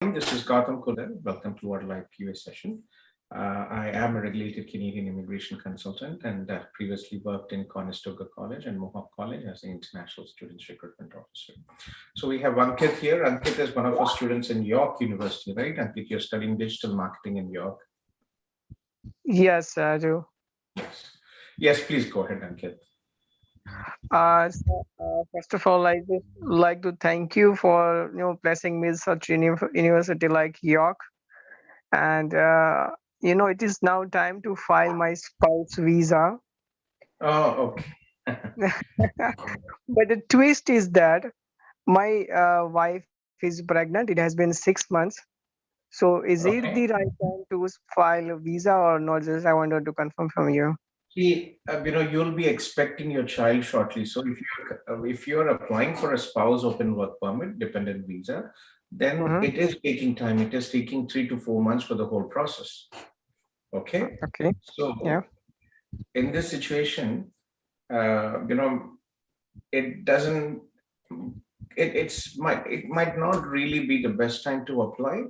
This is Gautham Kolluri. Welcome to our live QA session. I am a regulated Canadian immigration consultant and previously worked in Conestoga College and Mohawk College as an international students recruitment officer. So we have Ankit here. Ankit is one of our students in York University, right? Ankit, you're studying digital marketing in York. Yes, I do. Yes. Yes, please go ahead, Ankit. First of all, I just like to thank you for placing me in such university like York, and it is now time to file my spouse visa. Oh, okay. But the twist is that my wife is pregnant. It has been 6 months. So is it the Okay. right time to file a visa or not? Just I wanted to confirm from you. See, you'll be expecting your child shortly. So if you're applying for a spouse open work permit, dependent visa, then Mm-hmm. it is taking time. It is taking 3 to 4 months for the whole process. Okay. Okay. Yeah. So in this situation, uh, you know, it doesn't. It might not really be the best time to apply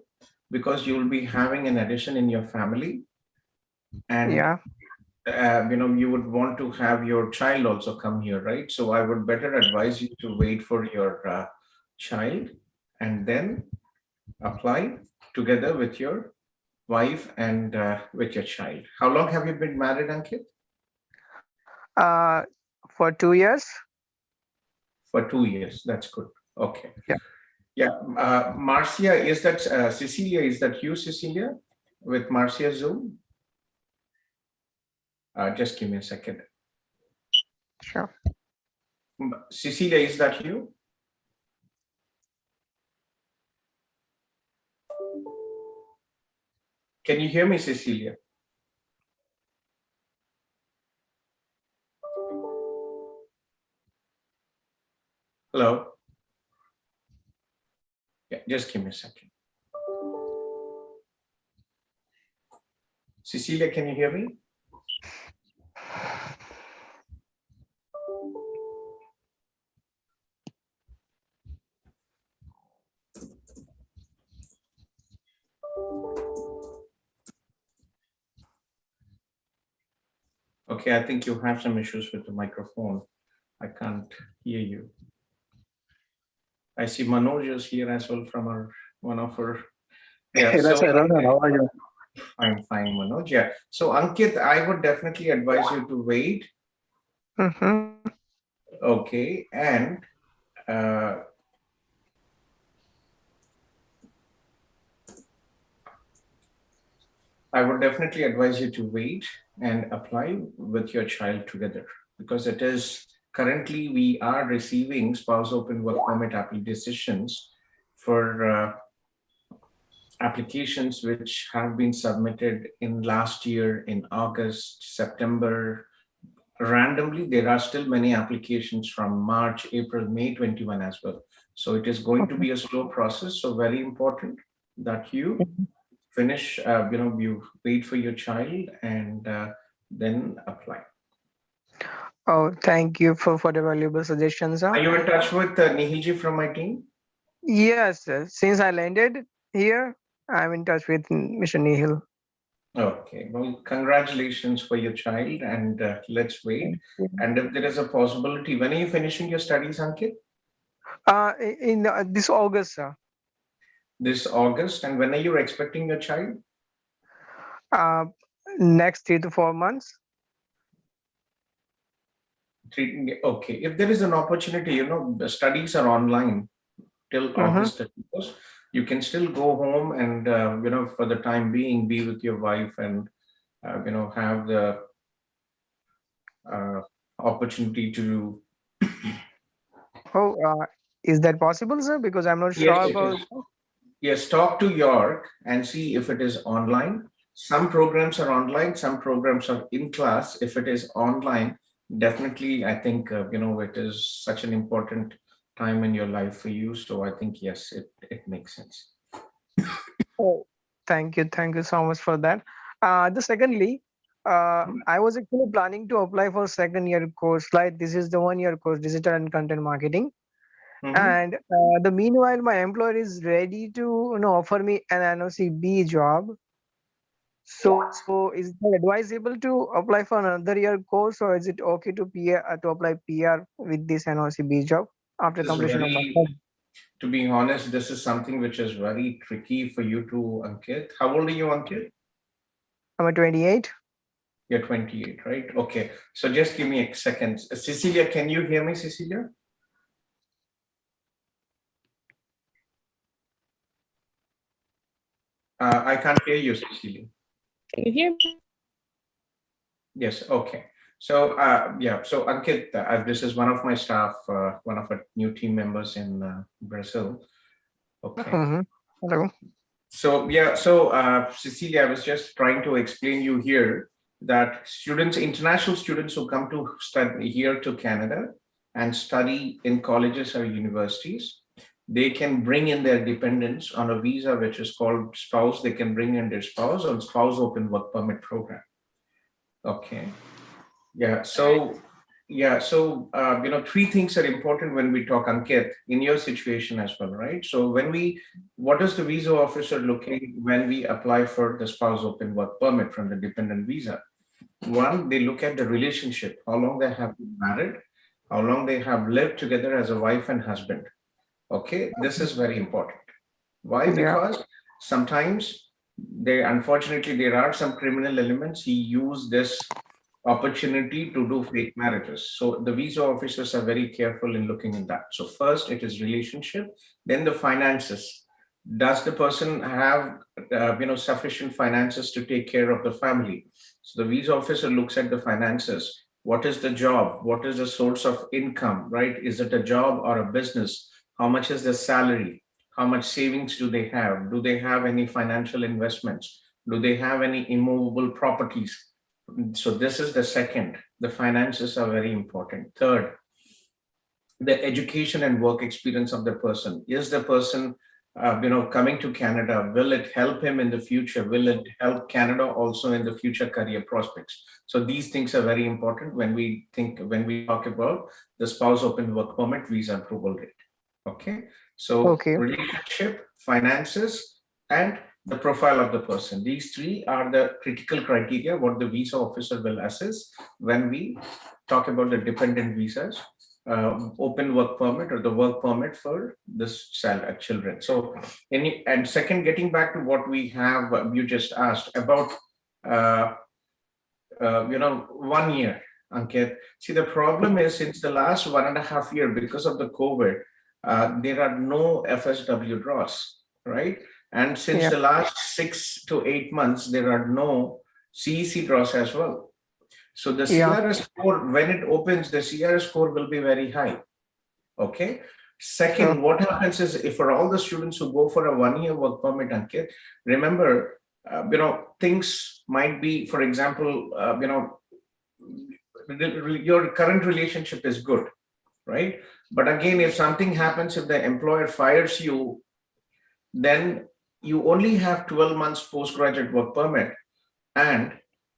because you'll be having an addition in your family, and Yeah. you would want to have your child also come here, right? So I would better advise you to wait for your child and then apply together with your wife and with your child. How long have you been married, Ankit? Uh, for 2 years. For 2 years. That's good. Okay. Yeah. Yeah. Marcia, is that Cecilia? Is that you, Cecilia, with Marcia Zoom? Just give me a second. Sure. Cecilia, is that you? Can you hear me, Cecilia? Hello? Yeah, just give me a second. Cecilia, can you hear me? Okay, I think you have some issues with the microphone. I can't hear you. I see Manoj is here as well from our one of our. Yeah, Hey, so that's Arun. How are you? fine, Manoj. Yeah. So Ankit, I would definitely advise you to wait. Mm-hmm. Okay, and uh, I would definitely advise you to wait and apply with your child together because it is currently we are receiving spouse open work permit applications for applications which have been submitted in last year in August, September. Randomly, there are still many applications from March, April, May 21 as well. So it is going to Okay. be a slow process. So very important that you finish, you wait for your child and then apply. Oh, thank you for the valuable suggestions, Are sir. you in touch with Nihilji from my team? Yes, sir. Since I landed here, I'm in touch with Mr. Nihil. Okay, well, congratulations for your child, and let's wait. Thank you. And if there is a possibility, when are you finishing your studies, Ankit? In this August, sir. This August, and when are you expecting your child? Uh, Next 3 to 4 months. Okay, if there is an opportunity, the studies are online till Mm-hmm. August 31st. You can still go home and, for the time being, be with your wife and, have the uh, opportunity to. Oh, is that possible, sir? Because I'm not Yes, sure it is. about. Yes, talk to York and see if it is online. Some programs are online, some programs are in class. If it is online, definitely, I think, it is such an important time in your life for you. So I think, yes, it makes sense. Oh, thank you so much for that. The secondly, I was actually planning to apply for second year course. Like this is the 1 year course, digital and content marketing. And the meanwhile, my employer is ready to offer me an NOC-B job. So is it advisable to apply for another year course, or is it okay to apply PR with this NOC-B job after This is completion of my very, study? to be honest, this is something which is very tricky for you to, Ankit. How old are you, Ankit? I'm a 28. You're 28, right? Okay. So just give me a second. Cecilia, can you hear me, Cecilia? I can't hear you, Cecilia. Can you hear me? Yes, okay. So yeah, so Ankit, this is one of my staff, one of our new team members in Brazil. Okay. Hello. So yeah, so Cecilia, I was just trying to explain you here that students, international students who come to study here to Canada and study in colleges or universities, they can bring in their dependents on a visa which is called spouse. They can bring in their spouse on spouse open work permit program. Okay. Yeah. So three things are important when we talk, Ankit, in your situation as well, right? So what does the visa officer looking when we apply for the spouse open work permit from the dependent visa? One, they look at the relationship, how long they have been married, how long they have lived together as a wife and husband. Okay, this is very important. Why? Yeah. Because sometimes unfortunately, there are some criminal elements. He used this opportunity to do fake marriages. So the visa officers are very careful in looking at that. So first it is relationship, then the finances. Does the person have sufficient finances to take care of the family? So the visa officer looks at the finances. What is the job? What is the source of income, right? Is it a job or a business? How much is the salary? How much savings do they have? Do they have any financial investments? Do they have any immovable properties? So this is the second. The finances are very important. Third, the education and work experience of the person. Is the person, coming to Canada? Will it help him in the future? Will it help Canada also in the future career prospects? So these things are very important when we talk about the spouse open work permit visa approval rate. Okay. So relationship, finances, and the profile of the person. These three are the critical criteria what the visa officer will assess when we talk about the dependent visas, open work permit or the work permit for this children. So, and second, getting back to what we have, you just asked about, 1 year, Ankit. See, the problem is since the last 1.5 years, because of the COVID, there are no FSW draws, right? And since the last 6 to 8 months, there are no CEC draws as well. So the CRS score, when it opens, the CRS score will be very high. Okay. Second, what happens is if for all the students who go for a 1-year work permit, Ankit, remember, things might be, for example, your current relationship is good, right? But again, if something happens, if the employer fires you, then you only have 12 months postgraduate work permit, and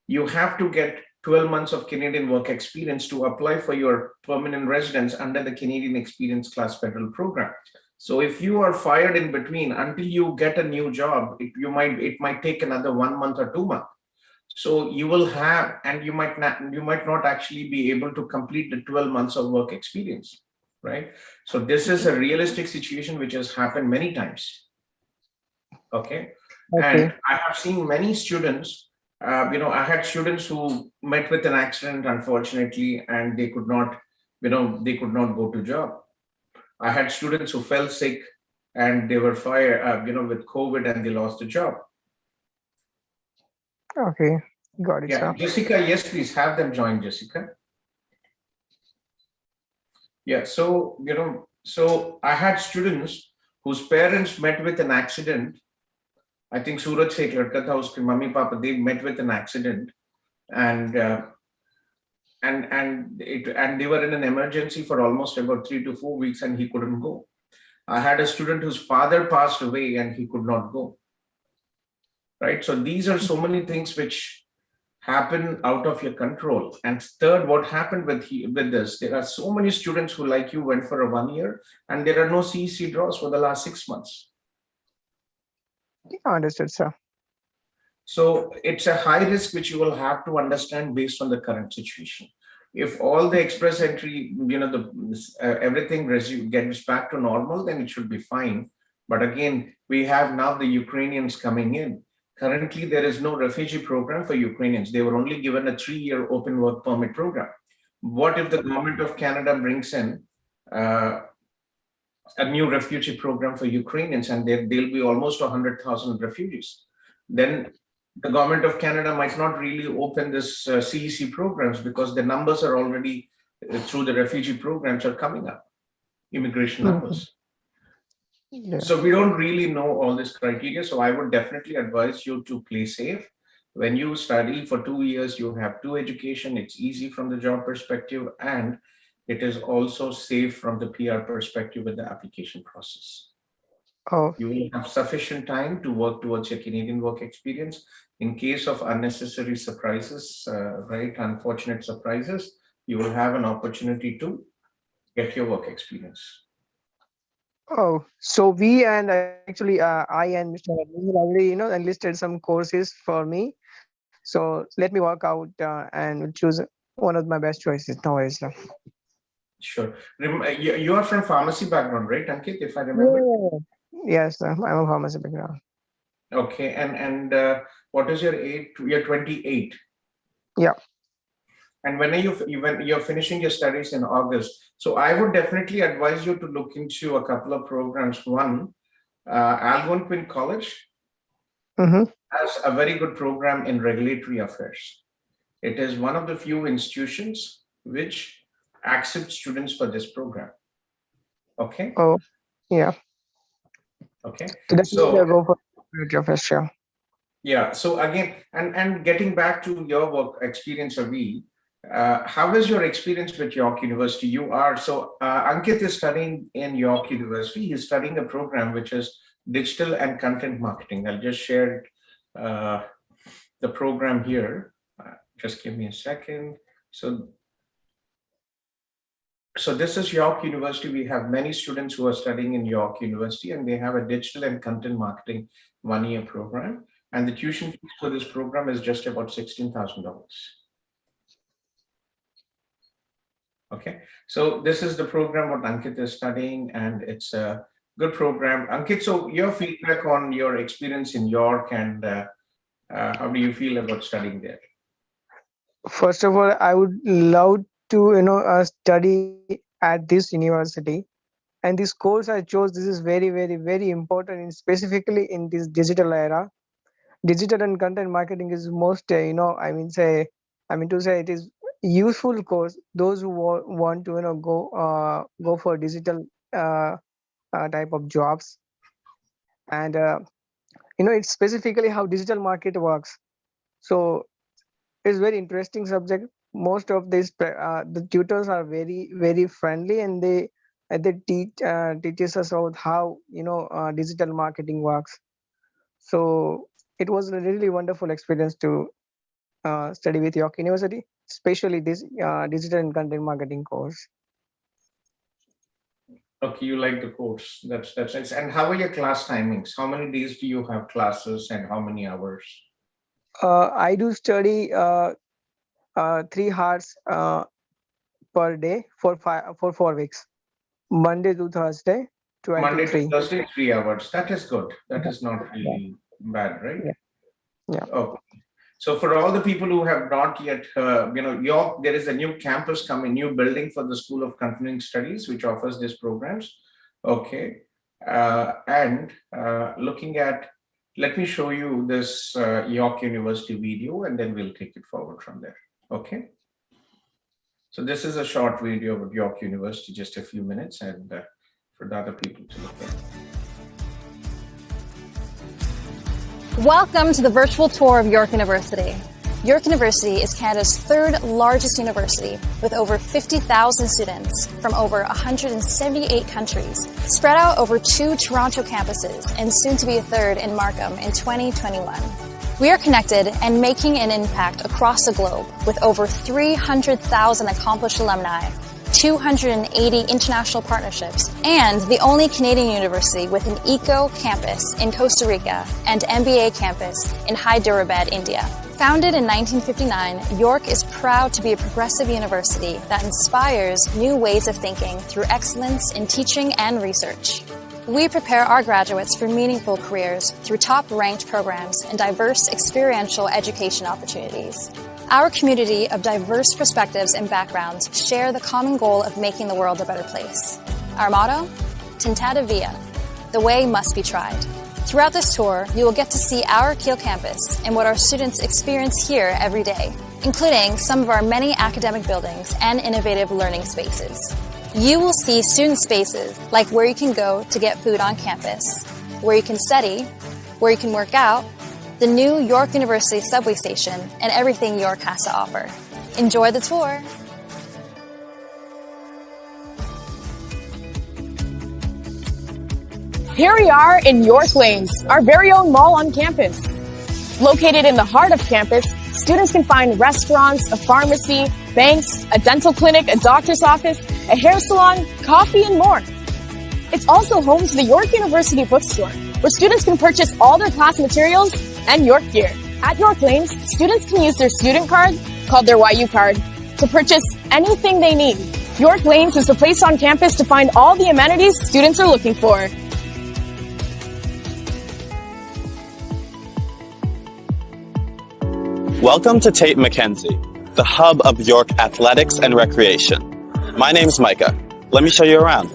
you have to get 12 months of Canadian work experience to apply for your permanent residence under the Canadian Experience Class Federal Program. So if you are fired in between, until you get a new job, it might take another 1 month or 2 months. So you will have, and you might not actually be able to complete the 12 months of work experience, right? So this is a realistic situation which has happened many times. Okay. And I have seen many students, I had students who met with an accident, unfortunately, and they could not go to job. I had students who fell sick and they were fired, with COVID, and they lost the job. Okay, got it, sir. Jessica, yes, please have them join, Jessica. Yeah, so, so I had students whose parents met with an accident. I think Suraj se ek ladka tha, uske mummy papa, they met with an accident, and they were in an emergency for almost about 3 to 4 weeks, and he couldn't go. I had a student whose father passed away and he could not go. Right. So these are so many things which happen out of your control. And third, what happened with this, there are so many students who, like you, went for a 1 year, and there are no CEC draws for the last 6 months. Understood, sir. So it's a high risk which you will have to understand based on the current situation. If all the express entry, everything gets back to normal, then it should be fine. But again, we have now the Ukrainians coming in. Currently, there is no refugee program for Ukrainians. They were only given a 3-year open work permit program. What if the government of Canada brings in a new refugee program for Ukrainians, and there'll be almost 100,000 refugees? Then the government of Canada might not really open this CEC programs, because the numbers are already through the refugee programs are coming up, immigration numbers. Yeah. So we don't really know all this criteria. So I would definitely advise you to play safe. When you study for 2 years, you have 2 education. It's easy from the job perspective, and it is also safe from the PR perspective with the application process. Oh, You will have sufficient time to work towards your Canadian work experience. In case of unnecessary surprises, unfortunate surprises, you will have an opportunity to get your work experience. oh, so we and actually I and Mr. Abdul already enlisted some courses for me. So let me work out and choose one of my best choices. No worries, sir. Sure. You are from pharmacy background, right, Ankit, if I remember? Yes, sir. I'm a pharmacy background. Okay, and what is your age? You're 28. Yeah. And when you're finishing your studies in August, so I would definitely advise you to look into a couple of programs. One, Algonquin College has a very good program in regulatory affairs. It is one of the few institutions which accept students for this program. Okay. Oh, yeah. Okay. So definitely go for regulatory affairs, sure. Yeah. So again, and getting back to your work experience, Avi, how is your experience with York University? Ankit is studying in York University. He's studying a program which is digital and content marketing. I'll just share the program here. Just give me a second. So this is York University. We have many students who are studying in York University, and they have a digital and content marketing 1-year program. And the tuition fees for this program is just about $16,000. Okay, so this is the program what Ankit is studying, and it's a good program. Ankit, so your feedback on your experience in York, and how do you feel about studying there? First of all, I would love to study at this university, and this course I chose. This is very, very, very important, and specifically in this digital era. Digital and content marketing is most I mean to say it is useful course. Those who want to go for digital type of jobs, and it's specifically how digital market works. So it's very interesting subject. Most of these the tutors are very, very friendly, and they teaches us about how digital marketing works. So it was a really wonderful experience to study with York University, especially this digital and content marketing course. Okay, you like the course. That's nice. And how are your class timings? How many days do you have classes, and how many hours? I do study 3 hours per day for 4 weeks, Monday to Thursday, 12 Monday to 3. to Thursday, 3 hours. That is good. That is not really bad, right? Yeah. Okay. So for all the people who have not yet, York, there is a new campus coming, new building for the School of Continuing Studies, which offers these programs. Okay. And looking at, let me show you this York University video, and then we'll take it forward from there. Okay. So this is a short video of York University, just a few minutes, and for the other people to look at. Welcome to the virtual tour of York University. York University is Canada's 3rd largest university, with over 50,000 students from over 178 countries, spread out over 2 Toronto campuses and soon to be a 3rd in Markham in 2021. We are connected and making an impact across the globe with over 300,000 accomplished alumni, 280 international partnerships, and the only Canadian university with an eco campus in Costa Rica and MBA campus in Hyderabad, India. Founded in 1959, York is proud to be a progressive university that inspires new ways of thinking through excellence in teaching and research. We prepare our graduates for meaningful careers through top-ranked programs and diverse experiential education opportunities. Our community of diverse perspectives and backgrounds share the common goal of making the world a better place. Our motto? Tentata Via. The way must be tried. Throughout this tour, you will get to see our Kiel campus and what our students experience here every day, including some of our many academic buildings and innovative learning spaces. You will see student spaces like where you can go to get food on campus, where you can study, where you can work out, the new York University subway station, and everything York has to offer. Enjoy the tour! Here we are in York Lanes, our very own mall on campus. Located in the heart of campus, students can find restaurants, a pharmacy, banks, a dental clinic, a doctor's office, a hair salon, coffee, and more. It's also home to the York University bookstore, where students can purchase all their class materials and York gear. At York Lanes, students can use their student card, called their YU card, to purchase anything they need. York Lanes is the place on campus to find all the amenities students are looking for. Welcome to Tate McKenzie, the hub of York athletics and recreation. My name's Micah. Let me show you around.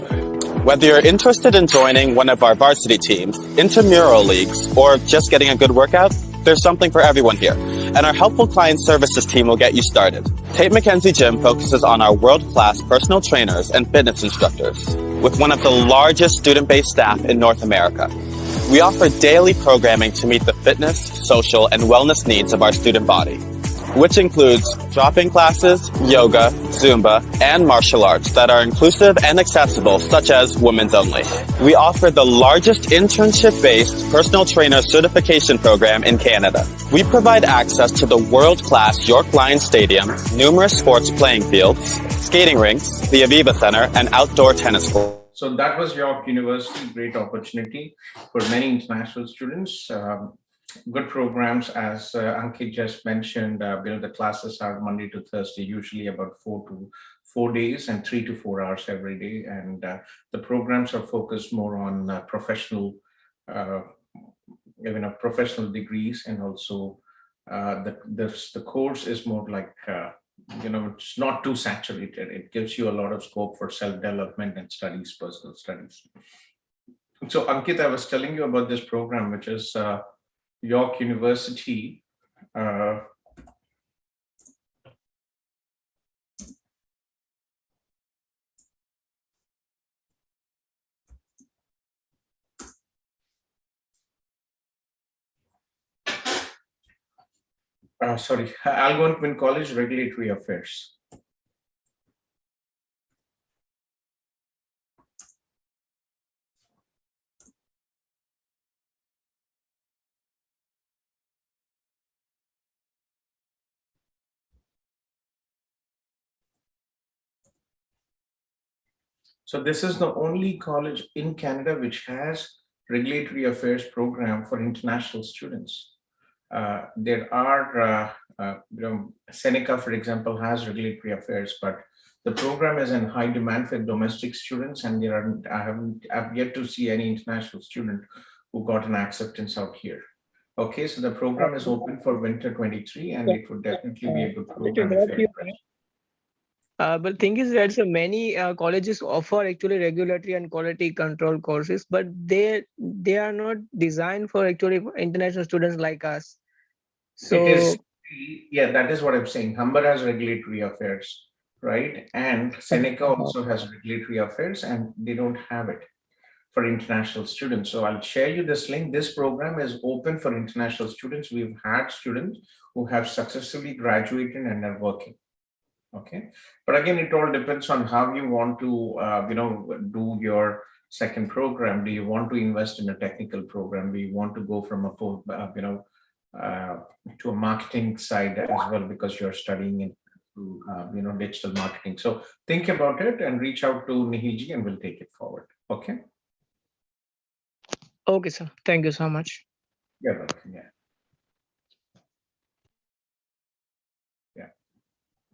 Whether you're interested in joining one of our varsity teams, intramural leagues, or just getting a good workout, there's something for everyone here. And our helpful client services team will get you started. Tate McKenzie Gym focuses on our world-class personal trainers and fitness instructors, with one of the largest student-based staff in North America. We offer daily programming to meet the fitness, social, and wellness needs of our student body, which includes drop-in classes, yoga, Zumba, and martial arts that are inclusive and accessible, such as women's only. We offer the largest internship-based personal trainer certification program in Canada. We provide access to the world-class York Lions Stadium, numerous sports playing fields, skating rinks, the Aviva Center, and outdoor tennis courts. So that was York University, great opportunity for many international students. Good programs, as Ankit just mentioned. The classes are Monday to Thursday, usually about 4 days and 3 to 4 hours every day. And the programs are focused more on professional degrees, and also the course is more like it's not too saturated. It gives you a lot of scope for self-development and studies, personal studies. So Ankit, I was telling you about this program, which is York University. Algonquin College Regulatory Affairs. So this is the only college in Canada which has regulatory affairs program for international students. There are, Seneca, for example, has regulatory affairs, but the program is in high demand for domestic students, and I've yet to see any international student who got an acceptance out here. Okay, so the program is open for winter 23, and it would definitely be a good program. But thing is that so many colleges offer actually regulatory and quality control courses, but they are not designed for actually international students like us. So that is what I'm saying. Humber has regulatory affairs, right? And Seneca also has regulatory affairs, and they don't have it for international students. So I'll share you this link. This program is open for international students. We've had students who have successfully graduated and are working. Okay, but again, it all depends on how you want to, do your second program. Do you want to invest in a technical program? Do you want to go from to a marketing side as well, because you're studying into digital marketing. So think about it and reach out to Nihiji and we'll take it forward. Okay. Okay, sir. Thank you so much. You're welcome. Yeah. Yeah.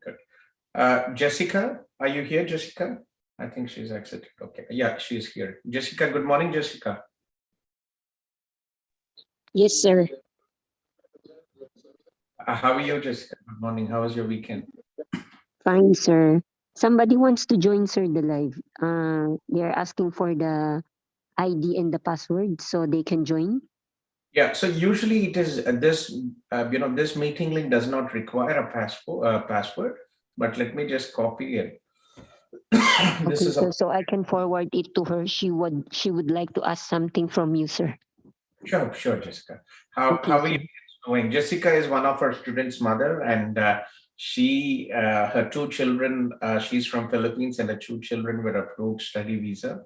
Good. Jessica, are you here, Jessica? I think she's exited. Okay. Yeah, she's here. Jessica, good morning, Jessica. Yes, sir. How are you, Jessica? Good morning. How was your weekend? Fine, sir. Somebody wants to join, sir, the live. They're asking for the ID and the password so they can join. Yeah, so usually it is this meeting link does not require a password, but let me just copy it. This Okay, is sir, so I can forward it to her. She would like to ask something from you, sir. Sure, Jessica. How Okay, are you doing? Jessica is one of our students' mother, and her two children. She's from Philippines, and her two children were approved study visa,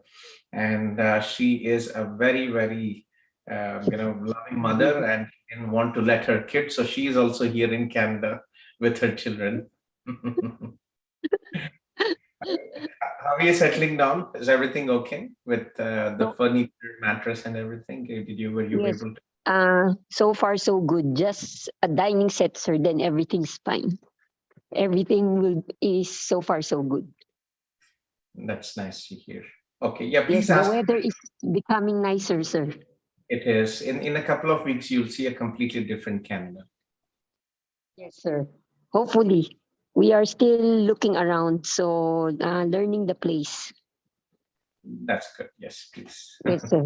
and she is a very, very loving mother, and didn't want to let her kids. So she is also here in Canada with her children. How are you settling down? Is everything okay with the furniture, mattress, and everything? Were you Yes. able to? So far so good. Just a dining set, sir. Then everything's fine. Everything is so far so good. That's nice to hear. Okay, yeah, Yes, please the ask. weather is becoming nicer, sir. It is. In a couple of weeks, you'll see a completely different Canada. Yes, sir. Hopefully. We are still looking around, so learning the place. That's good. Yes, please. Yes, sir.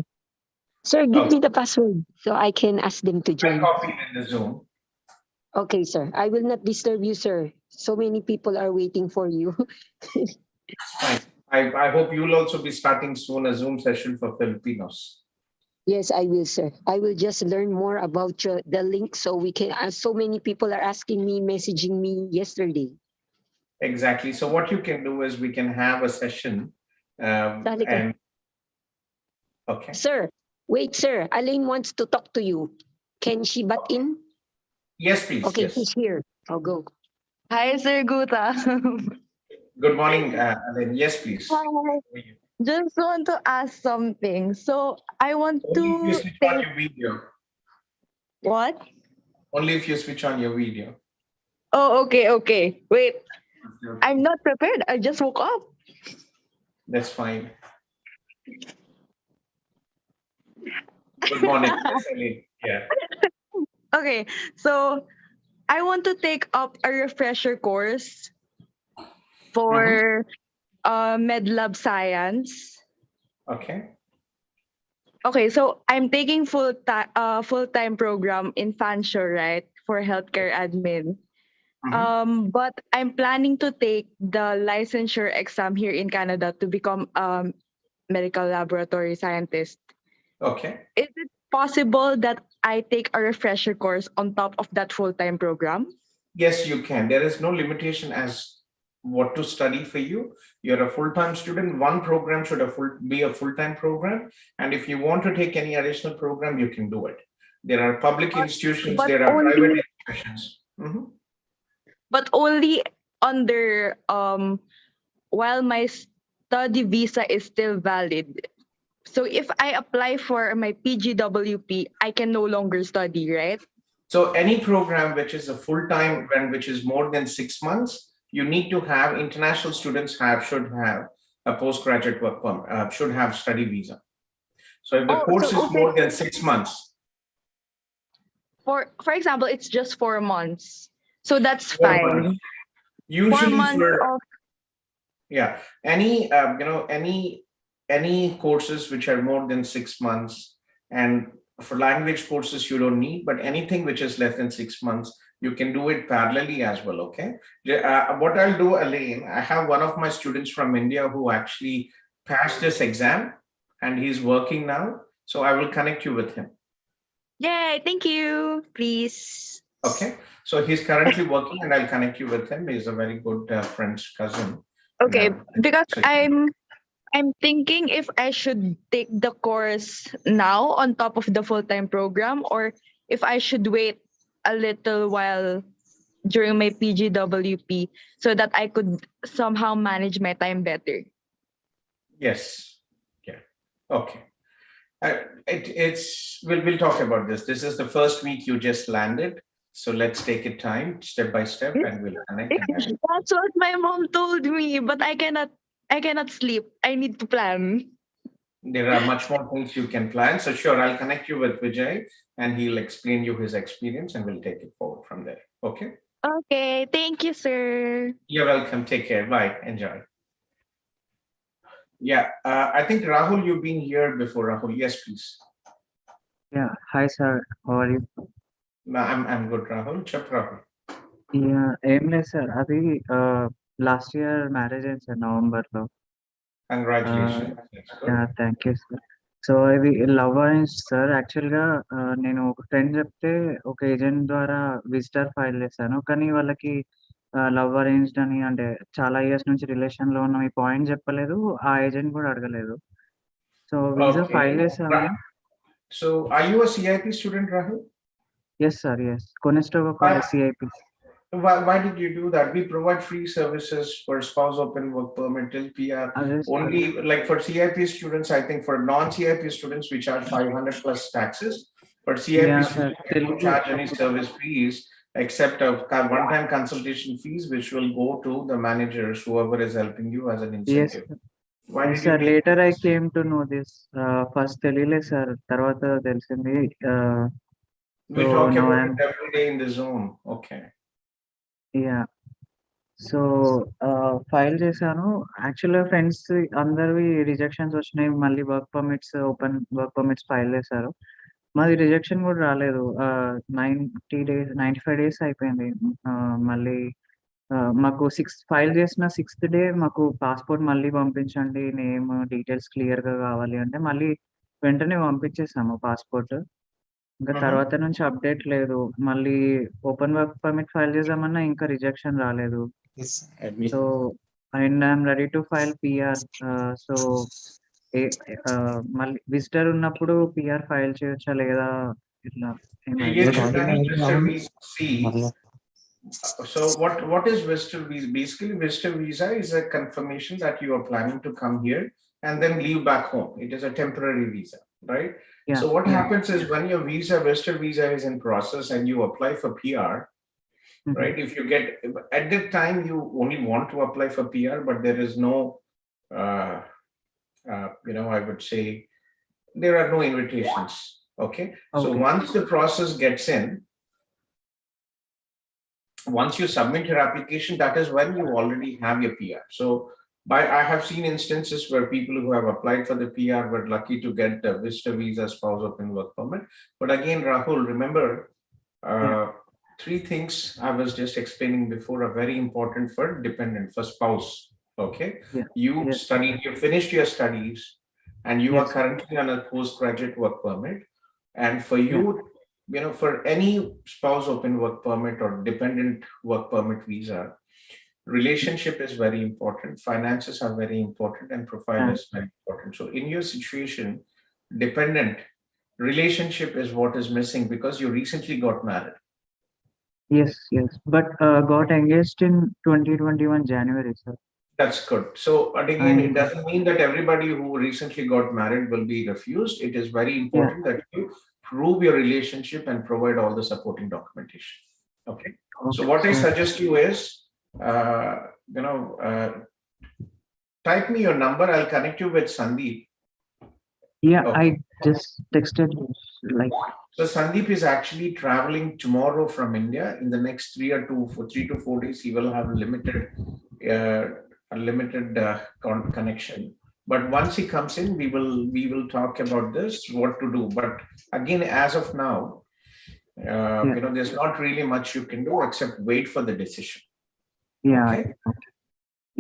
Sir, give me the password so I can ask them to I join. copied in the Zoom. Okay, sir. I will not disturb you, sir. So many people are waiting for you. Fine. I hope you'll also be starting soon a Zoom session for Filipinos. Yes, I will, sir. I will just learn more about the link so we can. So many people are asking me, messaging me yesterday. Exactly. So what you can do is we can have a session. And okay. Sir, wait, sir. Elaine wants to talk to you. Can she butt in? Yes, please. Okay, yes. she's here. I'll go. Hi, Sir Guta. Good morning, Elaine. Yes, please. Hi. Just want to ask something. So I want Only if you to switch on take your video. what? Only if you switch on your video. Oh, okay. Wait, I'm not prepared. I just woke up. That's fine. Good morning. Yes, Elaine. Yeah. Okay, so I want to take up a refresher course for MedLab Science. Okay. Okay, so I'm taking full-time program in Fanshawe, right, for healthcare admin. But I'm planning to take the licensure exam here in Canada to become a medical laboratory scientist. Okay. Is it possible that I take a refresher course on top of that full-time program? Yes, you can. There is no limitation as what to study for you. You're a full-time student. One program should be a full-time program. And if you want to take any additional program, you can do it. There are public institutions, there are private institutions. But only under while my study visa is still valid. So if I apply for my PGWP, I can no longer study, right? So any program which is a full-time and which is more than 6 months, you need to have international students should have a postgraduate work permit, should have study visa. So if the course is more than 6 months. For example, it's just 4 months. So that's fine. Usually 4 months any courses which are more than 6 months, and for language courses you don't need, but anything which is less than 6 months, you can do it parallelly as well. Okay. What I'll do, Elaine, I have one of my students from India who actually passed this exam and he's working now. So I will connect you with him. Yay, thank you. Please. Okay. So he's currently working and I'll connect you with him. He's a very good friend's cousin. Okay, because I'm thinking if I should take the course now on top of the full-time program, or if I should wait a little while during my PGWP so that I could somehow manage my time better. Yes. Yeah. Okay. We'll talk about this. This is the first week you just landed, so let's take it time step by step, and we'll connect. That's what my mom told me, but I cannot sleep. I need to plan. There are much more things you can plan. So sure, I'll connect you with Vijay, and he'll explain you his experience, and we'll take it forward from there. Okay. Okay. Thank you, sir. You're welcome. Take care. Bye. Enjoy. Yeah, I think Rahul, you've been here before. Rahul, yes, please. Yeah, hi sir, how are you? No, I'm good, Rahul. Chap Rahul. Yeah, ఏం లేదు sir అది last year marriage అయింది sir నవంబర్లో. Congratulations. That's good. Thank you sir. So ఇది love arrange sir. యాక్చువల్గా నేను ఒక friend చెప్తే ఒక ఏజెంట్ ద్వారా విజిటర్ ఫైల్ చేశాను, కానీ వాళ్ళకి లవ్ అరేంజ్డ్ అని, అంటే చాలా ఇయర్స్ నుంచి రిలేషన్లో ఉన్న ఈ పాయింట్ చెప్పలేదు, ఆ ఏజెంట్ కూడా అడగలేదు. సో వీసా ఫైల్ చేశాను. So are you a CIP student, Rahul? Yes sir, yes. Conestoga College CIP. Why did you do that? We provide free services for spouse open work permit till PR. Only like for CIP students, I think for non-CIP students we charge 500 plus taxes. For CIP students, we don't charge any service fees except a one-time consultation fees, which will go to the managers, whoever is helping you, as an incentive. Yes. Why did sir, later I came to know this. First తెలియలేదు sir, తర్వాత తెలిసింది. We talk about it every day in the Zoom. Okay. Yeah. So file చేశాను. యాక్చువల్గా friends అందరివి rejections వచ్చినాయి, మళ్ళీ work permits, open work permits file చేశారు. మాది రిజెక్షన్ కూడా రాలేదు. 95 days అయిపోయింది. మళ్ళీ మాకు ఫైల్ చేసిన 6th డే మాకు పాస్పోర్ట్ మళ్ళీ పంపించండి, నేమ్ డీటెయిల్స్ క్లియర్గా కావాలి అంటే మళ్ళీ వెంటనే పంపించేసాము పాస్పోర్ట్. ఇంకా తర్వాత నుంచి అప్డేట్ లేదు. మళ్ళీ ఓపెన్ వర్క్ పర్మిట్ ఫైల్ చేద్దామన్నా ఇంకా రిజెక్షన్ రాలేదు. So and I'm ready to file PR. So మళ్ళీ విజిటర్ ఉన్నప్పుడు పిఆర్ ఫైల్ చేయొచ్చా లేదా ఇట్లా? So what is visitor visa? Basically, visitor visa is a confirmation that you are planning to come here and then leave back home. It is a temporary visa, right? Yeah. So what happens is when your visitor visa is in process and you apply for PR, right? If you get, at that time you only want to apply for PR, but there is no, I would say there are no invitations. Okay. So once the process gets in, once you submit your application, that is when you already have your PR. So I have seen instances where people who have applied for the PR were lucky to get the visitor visa, spouse open work permit. But again, Rahul, remember, 3 things I was just explaining before are very important for dependent, for spouse. Okay. You studied, you finished your studies, and you are currently on a postgraduate work permit. And for you, for any spouse open work permit or dependent work permit visa, relationship is very important, finances are very important, and profile is very important. So in your situation, dependent relationship is what is missing because you recently got married. Yes, but got engaged in 2021 January, sir. That's good. So again, it doesn't mean that everybody who recently got married will be refused. It is very important that you prove your relationship and provide all the supporting documentation. Okay. So what I suggest you is, type me your number. I'll connect you with Sandeep. Yeah, I just texted like. So Sandeep is actually traveling tomorrow from India. In the next 3 to 4 days, he will have a limited connection. But once he comes in, we will talk about this, what to do. But again, as of now, there's not really much you can do except wait for the decision. Yeah. Okay?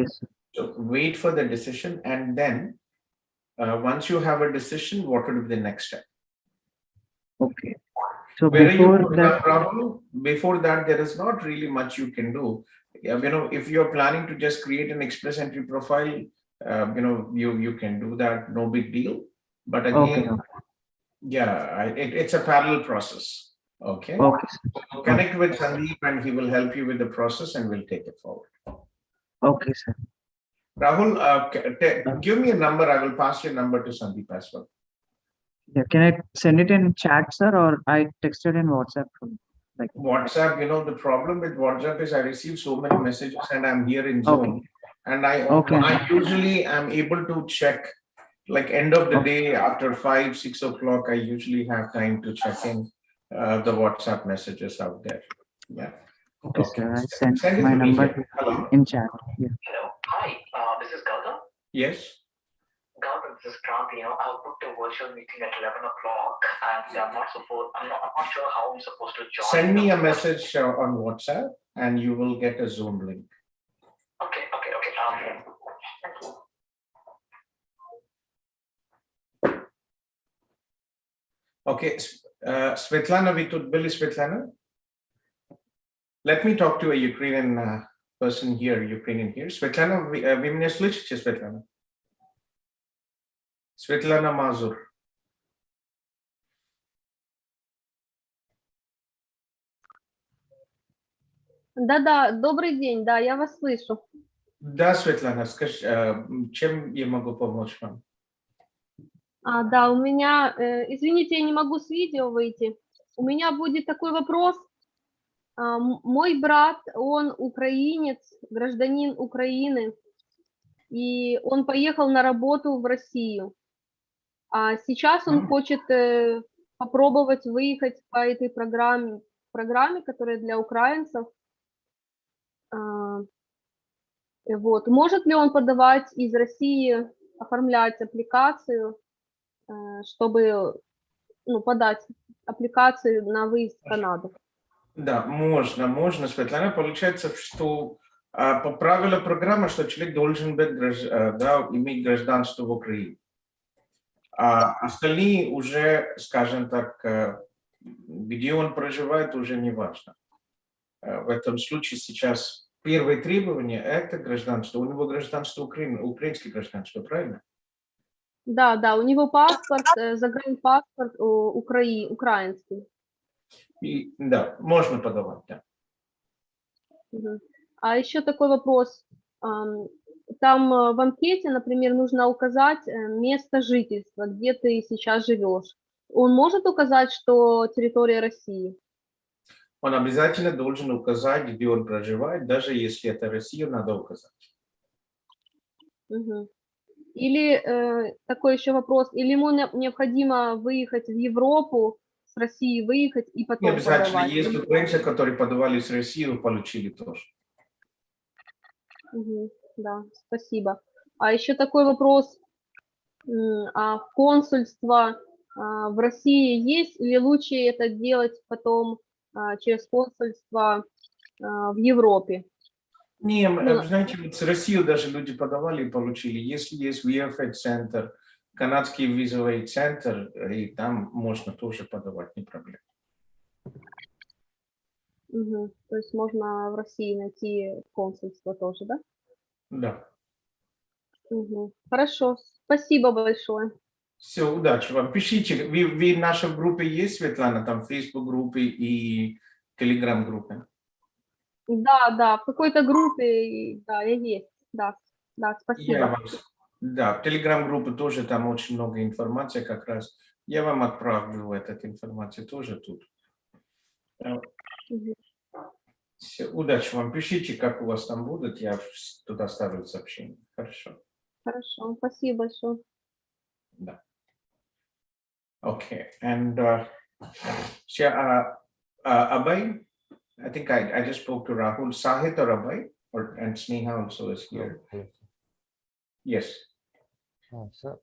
Yes. So wait for the decision, and then once you have a decision, what would be the next step? Okay. So before that, there is not really much you can do. If you're planning to just create an express entry profile, you can do that, no big deal. But again, it's a parallel process. Okay. Okay, sir. So connect with Sandeep and he will help you with the process and we'll take it forward. Okay, sir. Rahul, give me a number. I will pass your number to Sandeep as well. Yeah, can I send it in chat, sir, or I texted in WhatsApp? Like WhatsApp, the problem with WhatsApp is I receive so many messages and I'm here in Zoom. And I usually am able to check like end of the day after 5, 6 o'clock. I usually have time to check in the WhatsApp messages out there. Yeah. Okay, sir. I sent my number in chat. Yeah. Hello. Hi. This is Gautam. Yes. Gautam, this is Kranti. I've booked a virtual meeting at 11 o'clock, and I'm not sure how I'm supposed to join. Send me a message on WhatsApp, and you will get a Zoom link. Okay. Thank you. Okay, Svetlana, we could Billy Svetlana. Let me talk to a Ukrainian person here, Svetlana, вы меня слышите, Svetlana? Svetlana Mazur. Да, добрый день, да, я вас слышу. Да, Светлана, скажи, чем я могу помочь вам? Да, у меня, извините, я не могу с видео выйти. У меня будет такой вопрос. Мой брат, он украинец, гражданин Украины, и он поехал на работу в Россию. А сейчас он хочет попробовать выехать по этой программе, которая для украинцев. Вот. Может ли он подавать из России, оформлять аппликацию, чтобы подать аппликацию на выезд в Канаду? Да, можно, Светлана. Получается, что по правилам программы, что человек должен быть, иметь гражданство в Украине. А остальные уже, скажем так, где он проживает, уже не важно. В этом случае сейчас первое требование – это гражданство. У него гражданство Украины, украинское гражданство, правильно? Да, у него паспорт, загранпаспорт украинский. И, да, можно подавать, да. А еще такой вопрос. Там в анкете, например, нужно указать место жительства, где ты сейчас живешь. Он может указать, что территория России? Он обязательно должен указать, где он проживает, даже если это Россия, надо указать. Или такой еще вопрос, или ему необходимо выехать в Европу, с России выехать и потом Не обязательно, подавать? есть украинцы, которые подавали с России, получили тоже. Да, спасибо. А еще такой вопрос, а консульство в России есть, или лучше это делать потом через консульство в Европе? Не, знаете, вот с Россией даже люди подавали и получили. Если есть VFX-центр, канадский визовый центр, и там можно тоже подавать, не проблема. То есть можно в России найти консульство тоже, да? Да. Хорошо, спасибо большое. Все, удачи вам. Пишите, вы в нашей группе есть, Светлана, там Facebook-группе и Telegram-группе? Да, в какой-то группе, да, я есть, да, спасибо. Да, в Telegram-группе тоже там очень много информации как раз. Я вам отправлю эту информацию тоже тут. Все, удачи вам. Пишите, как у вас там будет, я туда ставлю сообщение. Хорошо. Хорошо, спасибо большое. Да. Okay, and Abhay, I think I just spoke to Rahul. Sahit or Abhay, and Sneha also is here. Yes. Sir,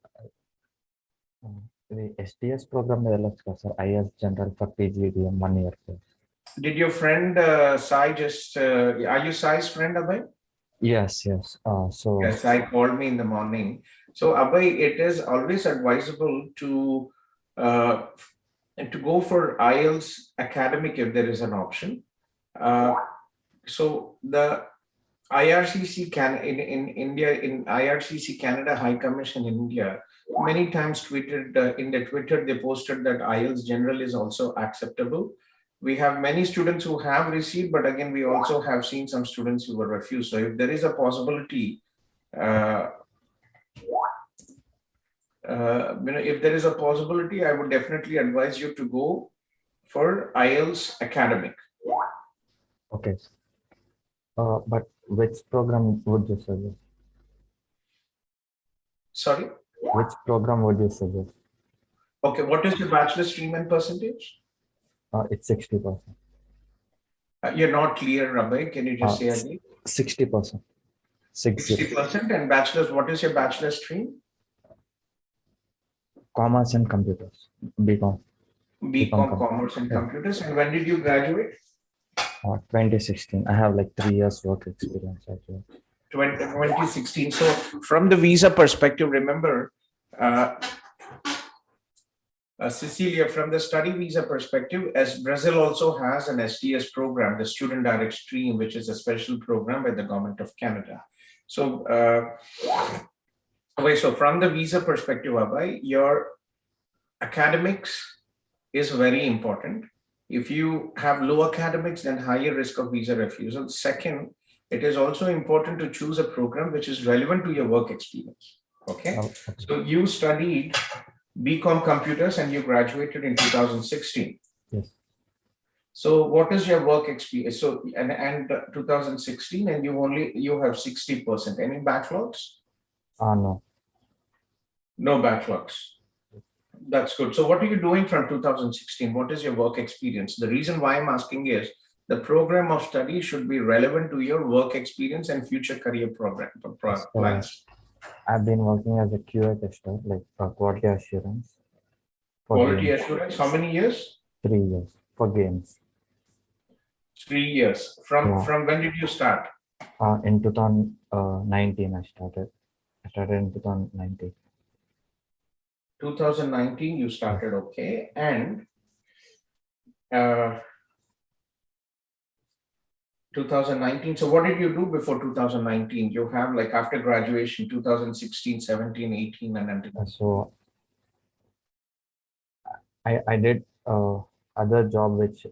the STS program sir, IS General for PGDM 1 year. Sir. Did your friend Sai just? Are you Sai's friend, Abhay? Yes. So yes, Sai called me in the morning. So Abhay, it is always advisable to go for IELTS academic if there is an option. So the IRCC in India, in IRCC Canada High Commission in India, many times tweeted in the Twitter they posted that IELTS General is also acceptable. we have many students who have received, but again, we also have seen some students who were refused. So if there is a possibility, if there is a possibility, I would definitely advise you to go for IELTS academic. Okay. But which program would you suggest? Sorry? Which program would you suggest? Okay, what is your bachelor stream and percentage? It's 60%. You're not clear, Rabbi. Can you just say again? 60%. 60%. And bachelor's, what is your bachelor stream? Commerce and computers. BCom. BCom, commerce and computers. And when did you graduate? 2016. I have like 3 years work experience actually. 2016. So from the visa perspective, remember, Cecilia, from the study visa perspective, as Brazil also has an SDS program, the Student Direct Stream, which is a special program by the Government of Canada. So, so from the visa perspective, Abhay, your academics is very important. If you have low academics, then higher risk of visa refusal. Second, it is also important to choose a program which is relevant to your work experience. Okay. So you studied BCom computers and you graduated in 2016. Yes. So what is your work experience? So and 2016, and you have 60%. Any backlogs? No. No backlogs. That's good. So what are you doing from 2016? What is your work experience? The reason why I'm asking is the program of study should be relevant to your work experience and future career plans. I've been working as a QA tester, like quality assurance. Quality assurance, how many years? 3 years for games. 3 years. From when did you start? In 2019, I started. I started in 2019. 2019, you started, okay. And 2019. So what did you do before 2019? You have like after graduation, 2016, 17, 18, and until. So I did other job which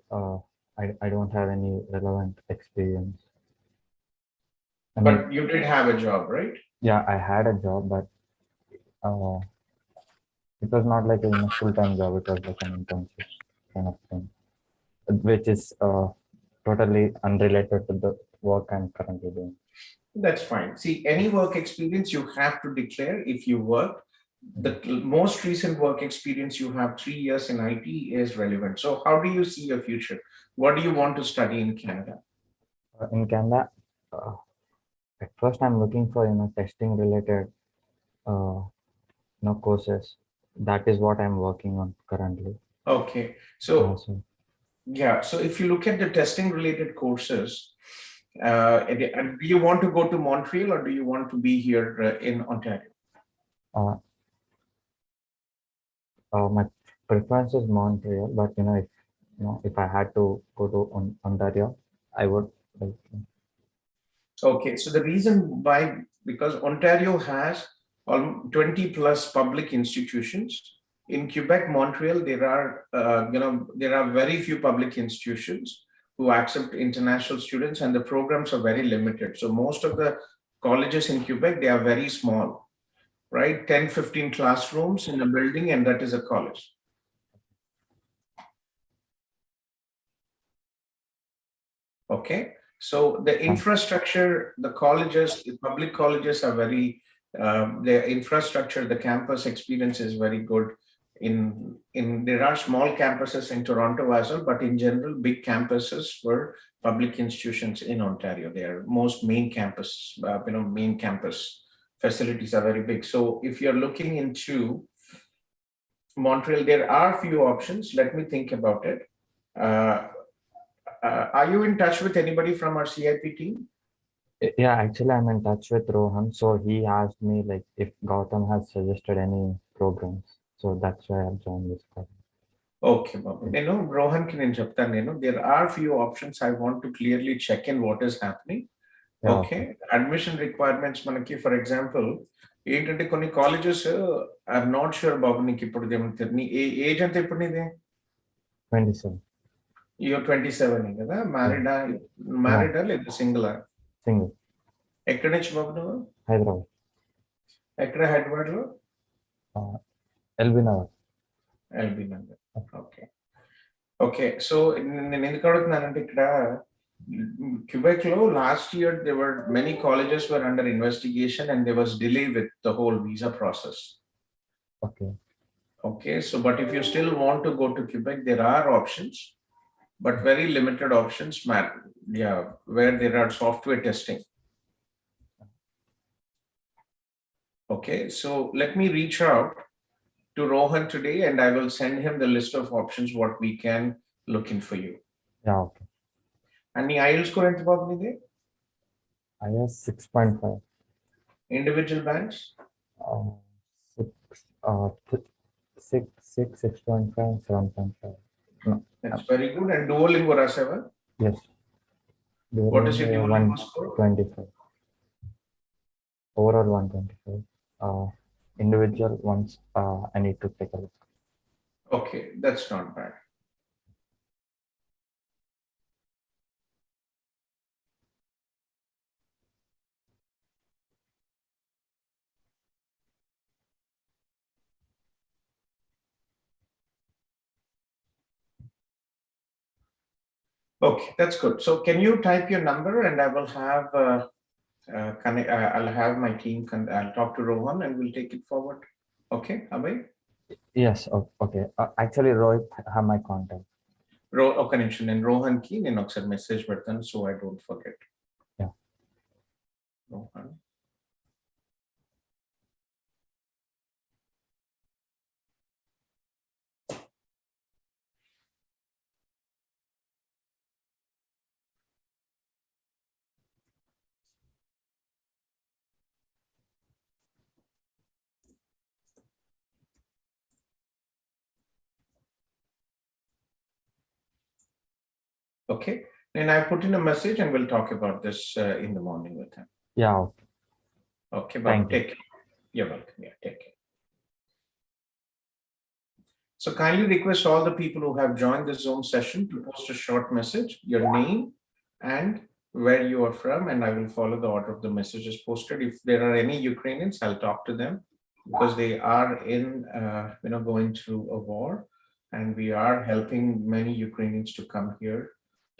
I don't have any relevant experience. But you did have a job, right? Yeah, I had a job, but it was not like a full-time job. It was like an internship kind of thing, which is totally unrelated to the work I'm currently doing. That's fine. See, any work experience you have to declare if you work. The most recent work experience you have 3 years in IT is relevant. So how do you see your future? What do you want to study in Canada? In Canada, at first I'm looking for testing related courses. That is what I'm working on currently. Okay, so yeah, so if you look at the testing related courses, do you want to go to Montreal or do you want to be here in Ontario? My preference is Montreal, but if I had to go to Ontario, I would. Okay, so the reason why, because Ontario has 20 plus public institutions. In Quebec, Montreal, there are very few public institutions who accept international students, and the programs are very limited. So most of the colleges in Quebec, they are very small, right? 10, 15 classrooms in a building, and that is a college. Okay, so the infrastructure, the colleges, the public colleges are very, the infrastructure, the campus experience is very good. There are small campuses in Toronto as well, but in general, big campuses for public institutions in Ontario. Most main campus, main campus facilities are very big. So if you're looking into Montreal, there are few options. Let me think about it. Are you in touch with anybody from our CIP team? Yeah, actually, I'm in touch with Rohan. So he asked me like if Gautam has suggested any programs. So that's why I've joined this program. Okay, Babu. Rohan can interrupt. There are few options. I want to clearly check in what is happening. Yeah. Okay. Admission requirements, manaki, for example, ఏంటంటే కొన్ని colleges I'm not sure బాబు నీకు ఇప్పుడు ఏమంటారు నీ age ఎంత ఇప్పుడు నీది 27 You're 27 కదా మ్యారీడా లేదా సింగిల్? సింగిల్. ఎక్కడి నుంచి బాబు నువ్వు? హైదరాబాద్. ఎక్కడ హైదరాబాద్ లో? LB Nagar. LB Nagar. Okay okay. So నేను ఎందుకు అడుగుతున్నానంటే ఇక్కడ Quebec lo last year there were many colleges were under investigation and there was delay with the whole visa process. Okay, so but if you still want to go to Quebec, there are options, but very limited options, where there are software testing. Okay, so let me reach out to Rohan today and I will send him the list of options what we can look in for you. Yeah, okay. And the IELTS score enta bagunde? IELTS 6.5. Individual bands? 6.5, 7.5. No. That's very good. And Duolingo Raseva? Yes. Duolingo, what is your Duolingo score? 125. Overall 125. Individual ones, I need to take a look. Okay, that's not bad. Okay, that's good. So can you type your number and I will have I'll have my team I'll talk to Rohan and we'll take it forward. Okay, Abhay? Yes, okay. Actually, Rohit have my contact. Okay, and Rohan ki nenu okkar message pedtanu so I don't forget. Yeah. Rohan. Okay, then I put in a message and we'll talk about this in the morning with him. Yeah. Okay, but take care. You're welcome. Yeah, take care. So kindly request all the people who have joined the Zoom session to post a short message, your name and where you are from, and I will follow the order of the messages posted. If there are any Ukrainians, I'll talk to them because they are in, going through a war, and we are helping many Ukrainians to come here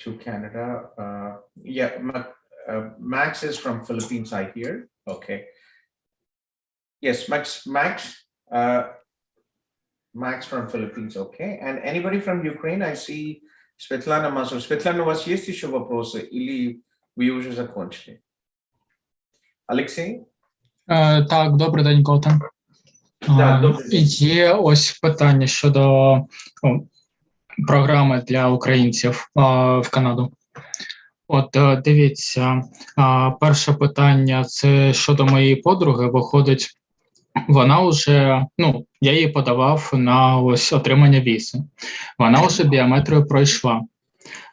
to Canada. Max is from Philippines, I hear. Okay. Yes, Max from Philippines. Okay. And anybody from Ukraine? I see Svetlana Mazur. Svetlana, у вас есть еще вопросы или вы уже закончили? Алексей? Так, добрий день, Гоутам. Є ось питання щодо програми для українців в Канаду. От дивіться, перше питання – це щодо моєї подруги. Виходить, вона вже, я її подавав на ось отримання візи. Вона вже біометрію пройшла.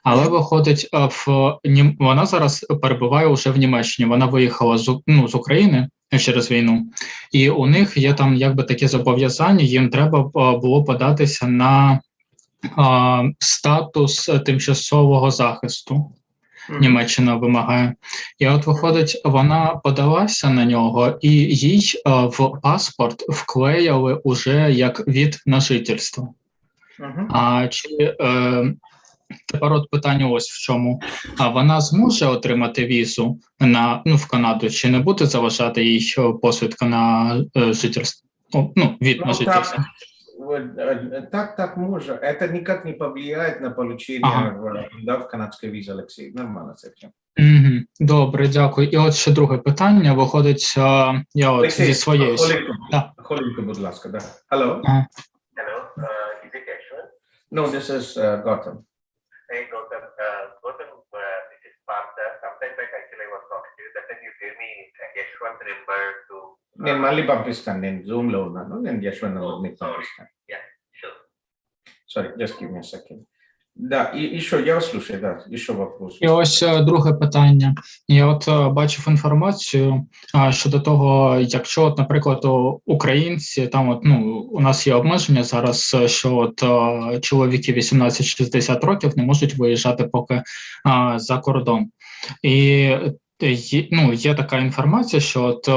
Але виходить, вона зараз перебуває вже в Німеччині. Вона виїхала з України через війну. І у них є там якби такі зобов'язання, їм треба було податися на статус тимчасового захисту. Німеччина вимагає. І от виходить, вона подалася на нього, і їй в паспорт вклеїли уже як від на жительство. Тепер от питання ось в чому. А вона зможе отримати візу в Канаду, чи не буде заважати їй посвідка на жительство? Від на жительство. Так може. Это никак не повлияет на получение в канадской визе, Алексей. Нормально с этим. Добре, дякую. І от ще друге питання. Виходить, я от зі своєї... Хвилинку, будь ласка, да. Hello? Hello, is it Yashwant? No, this is Gautam. Hey, Gautam. Gautam, this is Partha. Sometime back, actually, I was talking to you. That time you gave me Yashwant number to... నేను మళ్ళీ పంపిస్తాను. నేను Zoom లో ఉన్నాను. నేను Yashwant number మీకు పంపిస్తాను. Yeah, sure. Sorry, just give me a second. Да, и еще я вас слушаю, да, еще вопрос. І ось друге питання. Я от бачив інформацію щодо того, якщо, от, наприклад, українці, там от, ну, у нас є обмеження зараз, що от чоловіки 18-60 років не можуть виїжджати поки за кордон. І ну, є така інформація, що от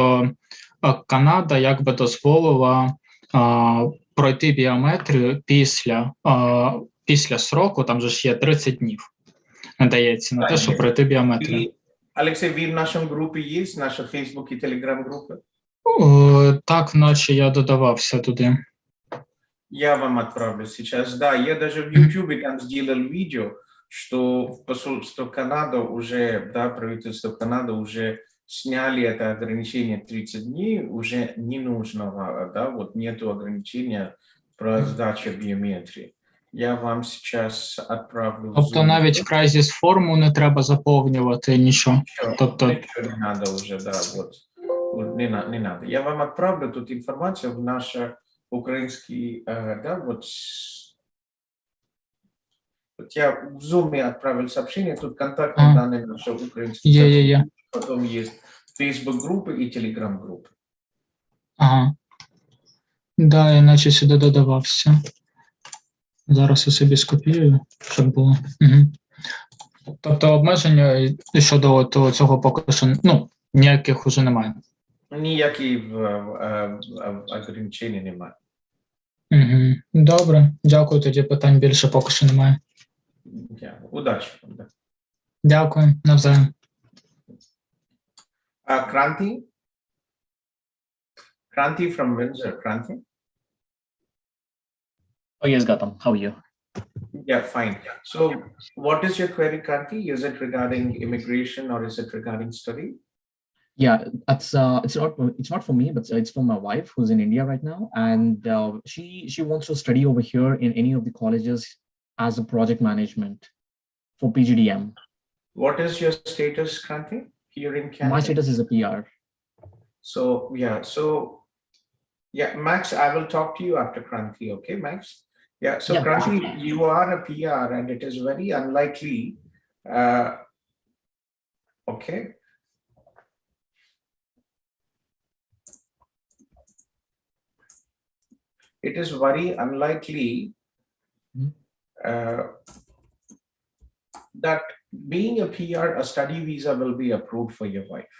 Канада якби дозволила пройти біометрію після сроку, там же ж є 30 днів. Надається на те, щоб пройти біометрію. Алексей, ви в нашому групі є, наша Facebook і Telegram групи? Так, наче я додавався туди. Я вам отправлю сейчас. Да, я даже в YouTube там сделал видео, что посольство Канады уже, да, правительство Канады уже сняли это ограничение 30 дней, уже не нужно, да, вот нету ограничения про сдачу биометрии. Я вам сейчас отправлю. Тобто навіть крайзіс форму не треба заповнювати, нічого. Тобто ничего не надо уже, да, вот. Не надо. Я вам отправлю тут информацию в наш украинский, да, вот я в Zoom отправил сообщение, тут контактные данные нашего украинского. Потом есть Facebook группы и Telegram группы. Ага. Да, я наче сюди додавався. Зараз я собі скопіюю, щоб було. Угу. Тобто обмеження щодо цього поки що, ну, ніяких уже немає. Ніяких ограничень немає. Угу. Добре, дякую, тоді питань більше поки що немає. Удачі. Дякую, навзаєм. Kranti? Kranti from Windsor. Kranti? Oh, yes, Gautam. How are you? Yeah, fine. So what is your query, Kranti? Is it regarding immigration or is it regarding study? Yeah, it's not for me, but it's for my wife who's in India right now, and she wants to study over here in any of the colleges as a project management for PGDM. What is your status, Kranti, here in Canada? My status is a PR. So Max, I will talk to you after Kranti, okay, Max? Yeah, so Kranti, you are a PR and it is very unlikely, okay? It is very unlikely that being a PR, a study visa will be approved for your wife.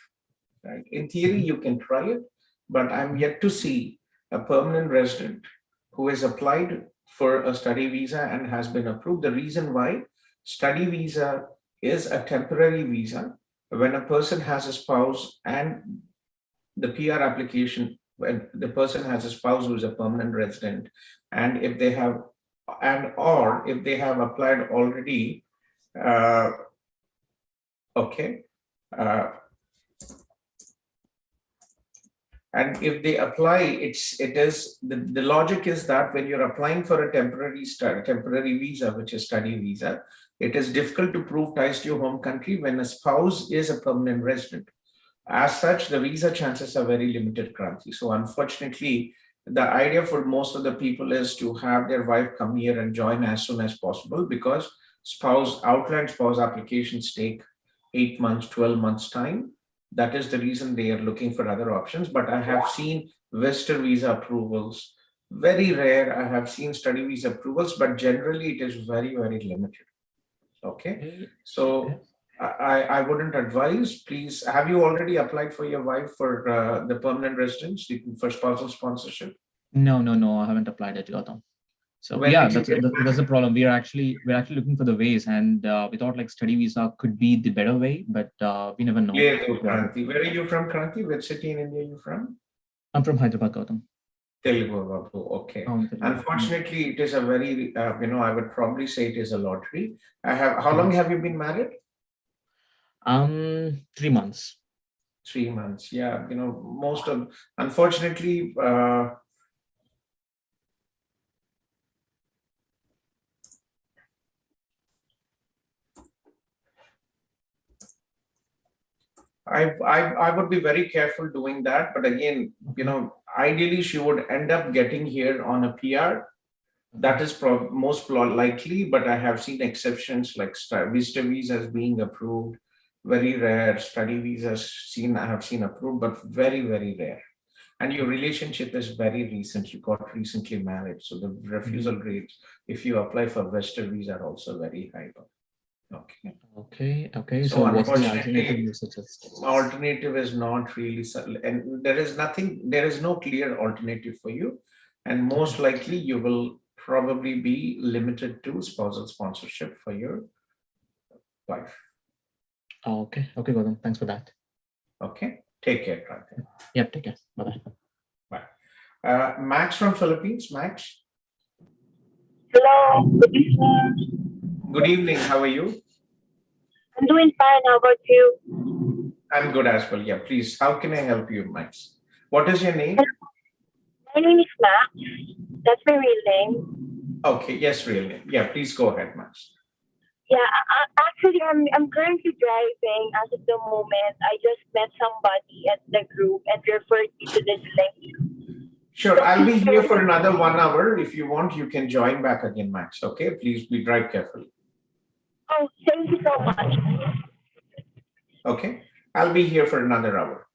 Right? In theory, you can try it, but I'm yet to see a permanent resident who has applied for a study visa and has been approved. The reason why study visa is a temporary visa, when a person has a spouse and the PR application, when the person has a spouse who is a permanent resident, and if they have, or if they have applied already, and if they apply, the logic is that when you're applying for a temporary visa, which is study visa, it is difficult to prove ties to your home country when a spouse is a permanent resident. As such, the visa chances are very limited, Kranti. So unfortunately, the idea for most of the people is to have their wife come here and join as soon as possible, because outland spouse applications take 8 months, 12 months time. That is the reason they are looking for other options. But I have seen visitor visa approvals, very rare. I have seen study visa approvals, but generally it is very, very limited. Okay, so I wouldn't advise. Please, have you already applied for your wife for the permanent residence for spousal sponsorship? No, I haven't applied it, Gautam. So that's the problem. We're actually looking for the ways, and we thought like study visa could be the better way, but we never know. Kranti. Where are you from, Kranti? Which city in India are you from? I'm from Hyderabad, Gautam. Telugu, okay. Unfortunately, it is a very, I would probably say it is a lottery. How long have you been married? 3 months. 3 months, yeah. Unfortunately, I would be very careful doing that. But again, ideally she would end up getting here on a PR. That is most likely, but I have seen exceptions like visitor visas being approved, very rare. Study visas I have seen approved, but very, very rare. And your relationship is very recent. You got recently married, so the refusal rates, if you apply for visitor visa, are also very high. Okay. Okay. So what's the alternative unfortunately, you suggest? alternative is not really, and there is no clear alternative for you. And most likely you will probably be limited to spousal sponsorship for your wife. Okay, Gautam. Thanks for that. Okay. Take care, Pranay. Yep, take care. Bye-bye. Bye. Max from Philippines. Max. Hello. Good evening. Good evening. How are you? I'm doing fine. How about you? I'm good as well. Yeah, please. How can I help you, Max? What is your name? My name is Max. That's my real name. Okay. Yes, real name. Yeah, please go ahead, Max. Yeah, actually, I'm currently driving as of the moment. I just met somebody at the group and referred me to this link. Sure, I'll be here for another 1 hour. If you want, you can join back again, Max. Okay, please drive carefully. Oh, thank you so much. Okay, I'll be here for another hour.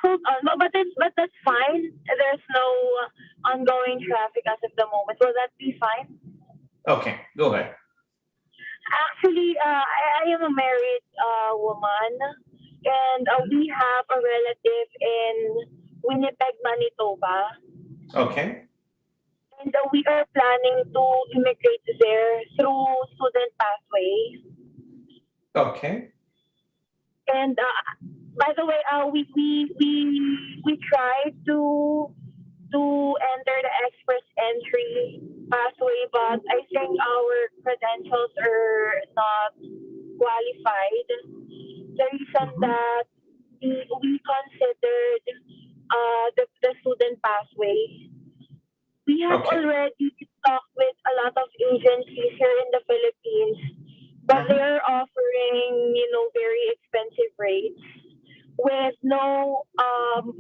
Hold on, but that's fine. There's no ongoing traffic as of the moment. Will that be fine? Okay, go ahead. Actually, I am a married woman, and we have a relative in Winnipeg, Manitoba. Okay. And we are planning to immigrate there through student pathway. Okay. And by the way, we tried to enter the express entry pathway, but I think our credentials are not qualified. The reason that we considered the student pathway. We have already talked with a lot of agencies here in the Philippines, but they are offering, very expensive rates with no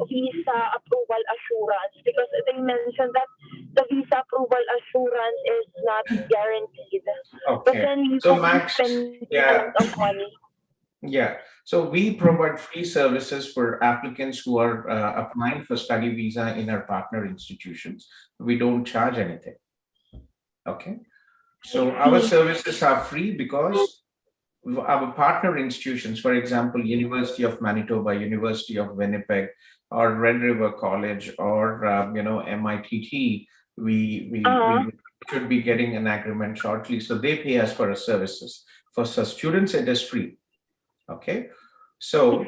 visa approval assurance, because they mentioned that the visa approval assurance is not guaranteed. Okay. But then you So will Max, spend yeah. a lot of money. Yeah, so we provide free services for applicants who are applying for study visa in our partner institutions. We don't charge anything. Okay, so our services are free because our partner institutions, for example, University of Manitoba, University of Winnipeg, or Red River College, or MITT, we should be getting an agreement shortly. So they pay us for our services. For students, it is free. Okay, so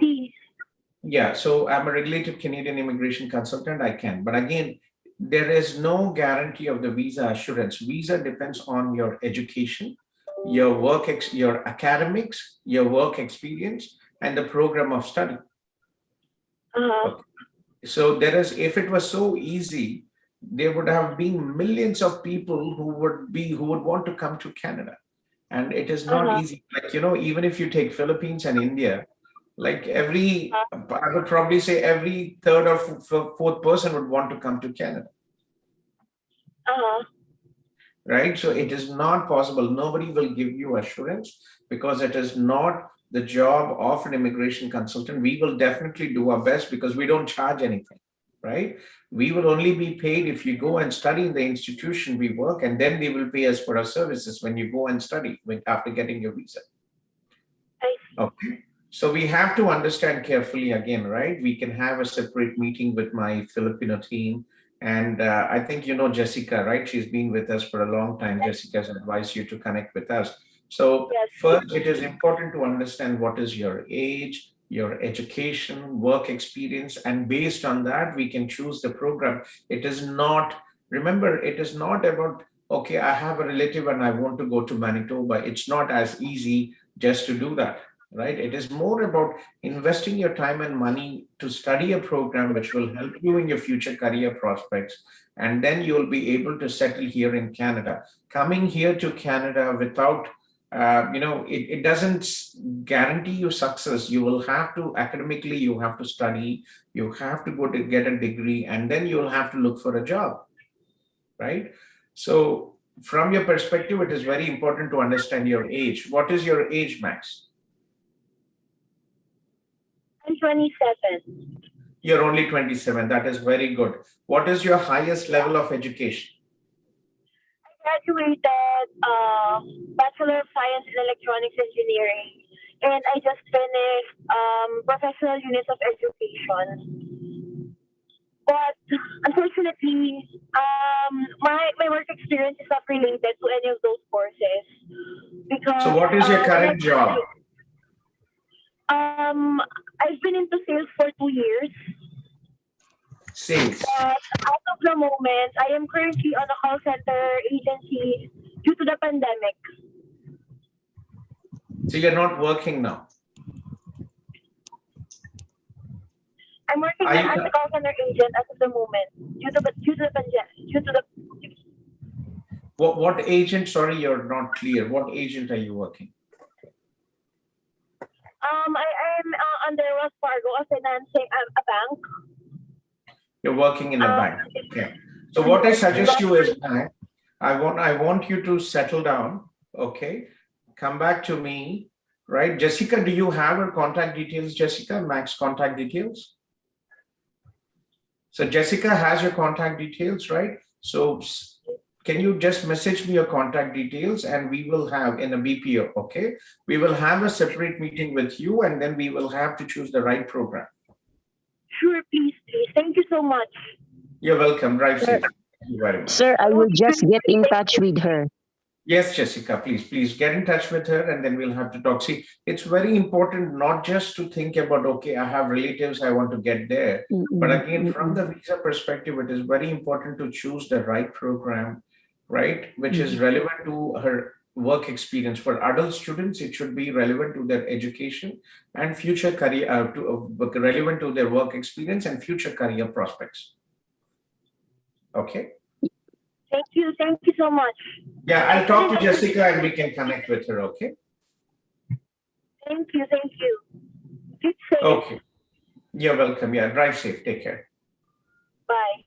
yeah, so I'm a regulated Canadian immigration consultant. I can, but again, there is no guarantee of the visa assurance. Visa depends on your education, your work, your academics, your work experience, and the program of study. Okay. So there is, if it was so easy, there would have been millions of people who would want to come to Canada. And it is not easy. Like, even if you take Philippines and India, like I would probably say every third or fourth person would want to come to Canada. Right? So it is not possible. Nobody will give you assurance because it is not the job of an immigration consultant. We will definitely do our best because we don't charge anything. Right? We will only be paid if you go and study in the institution we work, and then they will pay us for our services when you go and study after getting your visa. Okay. So we have to understand carefully again, right? We can have a separate meeting with my Filipino team. And I think you know Jessica, right? She's been with us for a long time. Jessica's advised you to connect with us. So first, it is important to understand what is your age, your education, work experience, and based on that, we can choose the program. It is not, remember, it is not about, okay, I have a relative and I want to go to Manitoba. It's not as easy just to do that, right? It is more about investing your time and money to study a program which will help you in your future career prospects. And then you'll be able to settle here in Canada. Coming here to Canada without it doesn't guarantee you success. You will have to academically, you have to study, you have to go to get a degree, and then you'll have to look for a job, right? So from your perspective, it is very important to understand your age. What is your age, Max? I'm 27. You're only 27. That is very good. What is your highest level of education? I graduated Bachelor of Science in Electronics Engineering, and I just finished Professional Units of Education. But unfortunately, my work experience is not related to any of those courses. Because So what is your current job? I've been into sales for 2 years. Sales. But out of the moment, I am currently on a call center agency due to the pandemic. So you're not working now? I'm working as a call center agent as of the moment due to the pandemic. What agent? Sorry, you're not clear. What agent are you working? I am under Wells Fargo, a financing a bank. You're working in a bank. Okay. So what I suggest you is, I want you to settle down. Okay. Come back to me, right? Jessica, do you have her contact details, Jessica? Max contact details? So Jessica has your contact details, right? So can you just message me your contact details and we will have in a BPO, okay? We will have a separate meeting with you and then we will have to choose the right program. Sure, please. Thank you so much. You're welcome. Drive safe. Thank you very much. Sir, I will just get in touch with her. Yes, Jessica, please get in touch with her and then we'll have to talk. See, it's very important not just to think about, okay, I have relatives, I want to get there. But again, from the visa perspective, it is very important to choose the right program, right? Which is relevant to her work experience. For adult students, it should be relevant to their education and future career, relevant to their work experience and future career prospects. Okay. Thank you so much. Yeah, I'll talk to Jessica and we can connect with her, okay? Thank you. Keep safe. Okay. You're welcome. Yeah, drive safe. Take care. Bye.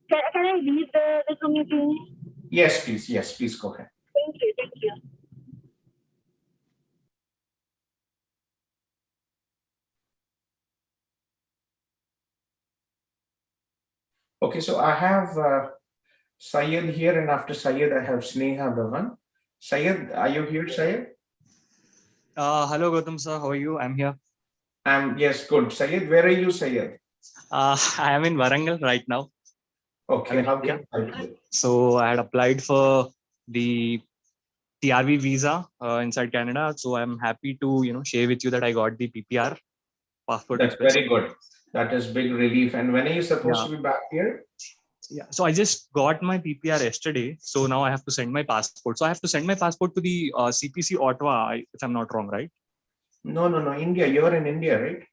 Can I leave the Zoom meeting? Yes, please. Yes, please go ahead. Thank you. Okay, so I have Syed here, and after Syed, I have Sneha Dhawan. Syed, are you here, Syed? Hello, Gautam sir. How are you? I'm here. Yes, good. Syed, where are you, Syed? I am in Warangal right now. Okay, how can I help you? So I had applied for the TRV visa inside Canada. So I'm happy to share with you that I got the PPR passport. That's very good. That is big relief. And when are you supposed to be back here? Yeah, so I just got my PPR yesterday. So now I have to send my passport. So I have to send my passport to the CPC Ottawa, if I'm not wrong, right? No, India. You're in India, right?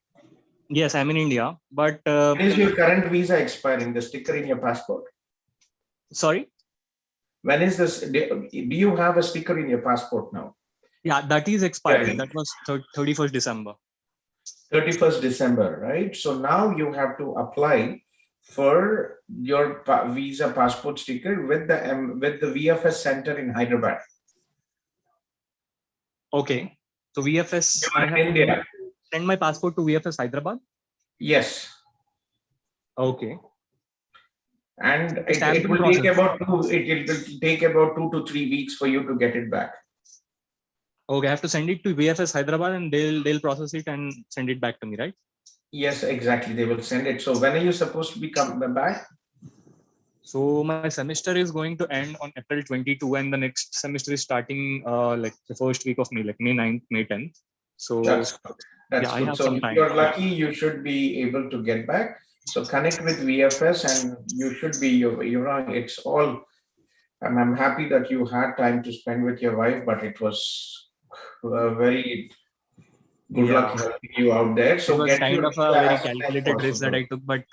Yes, I'm in India. But when is your current visa expiring? The sticker in your passport? Sorry? When is this? Do you have a sticker in your passport now? Yeah, that is expired. Yeah. That was 31st December. 31st December, right? So now you have to apply for your visa passport sticker with the VFS center in Hyderabad. Okay. So VFS, I have India. To send my passport to VFS Hyderabad? Yes. Okay. And it will take about 2 to 3 weeks for you to get it back. Okay, I have to send it to VFS Hyderabad and they'll process it and send it back to me, right? Yes, exactly. They will send it. So when are you supposed to be coming back? So my semester is going to end on April 22 and the next semester is starting like the first week of May, like May 9th, May 10th. So that's good. That's good. I have some time. If you're lucky, you should be able to get back. So connect with VFS and you should be, it's all, I'm happy that you had time to spend with your wife, but it was very good luck helping you out there. So it was kind of a very calculated risk that I took, but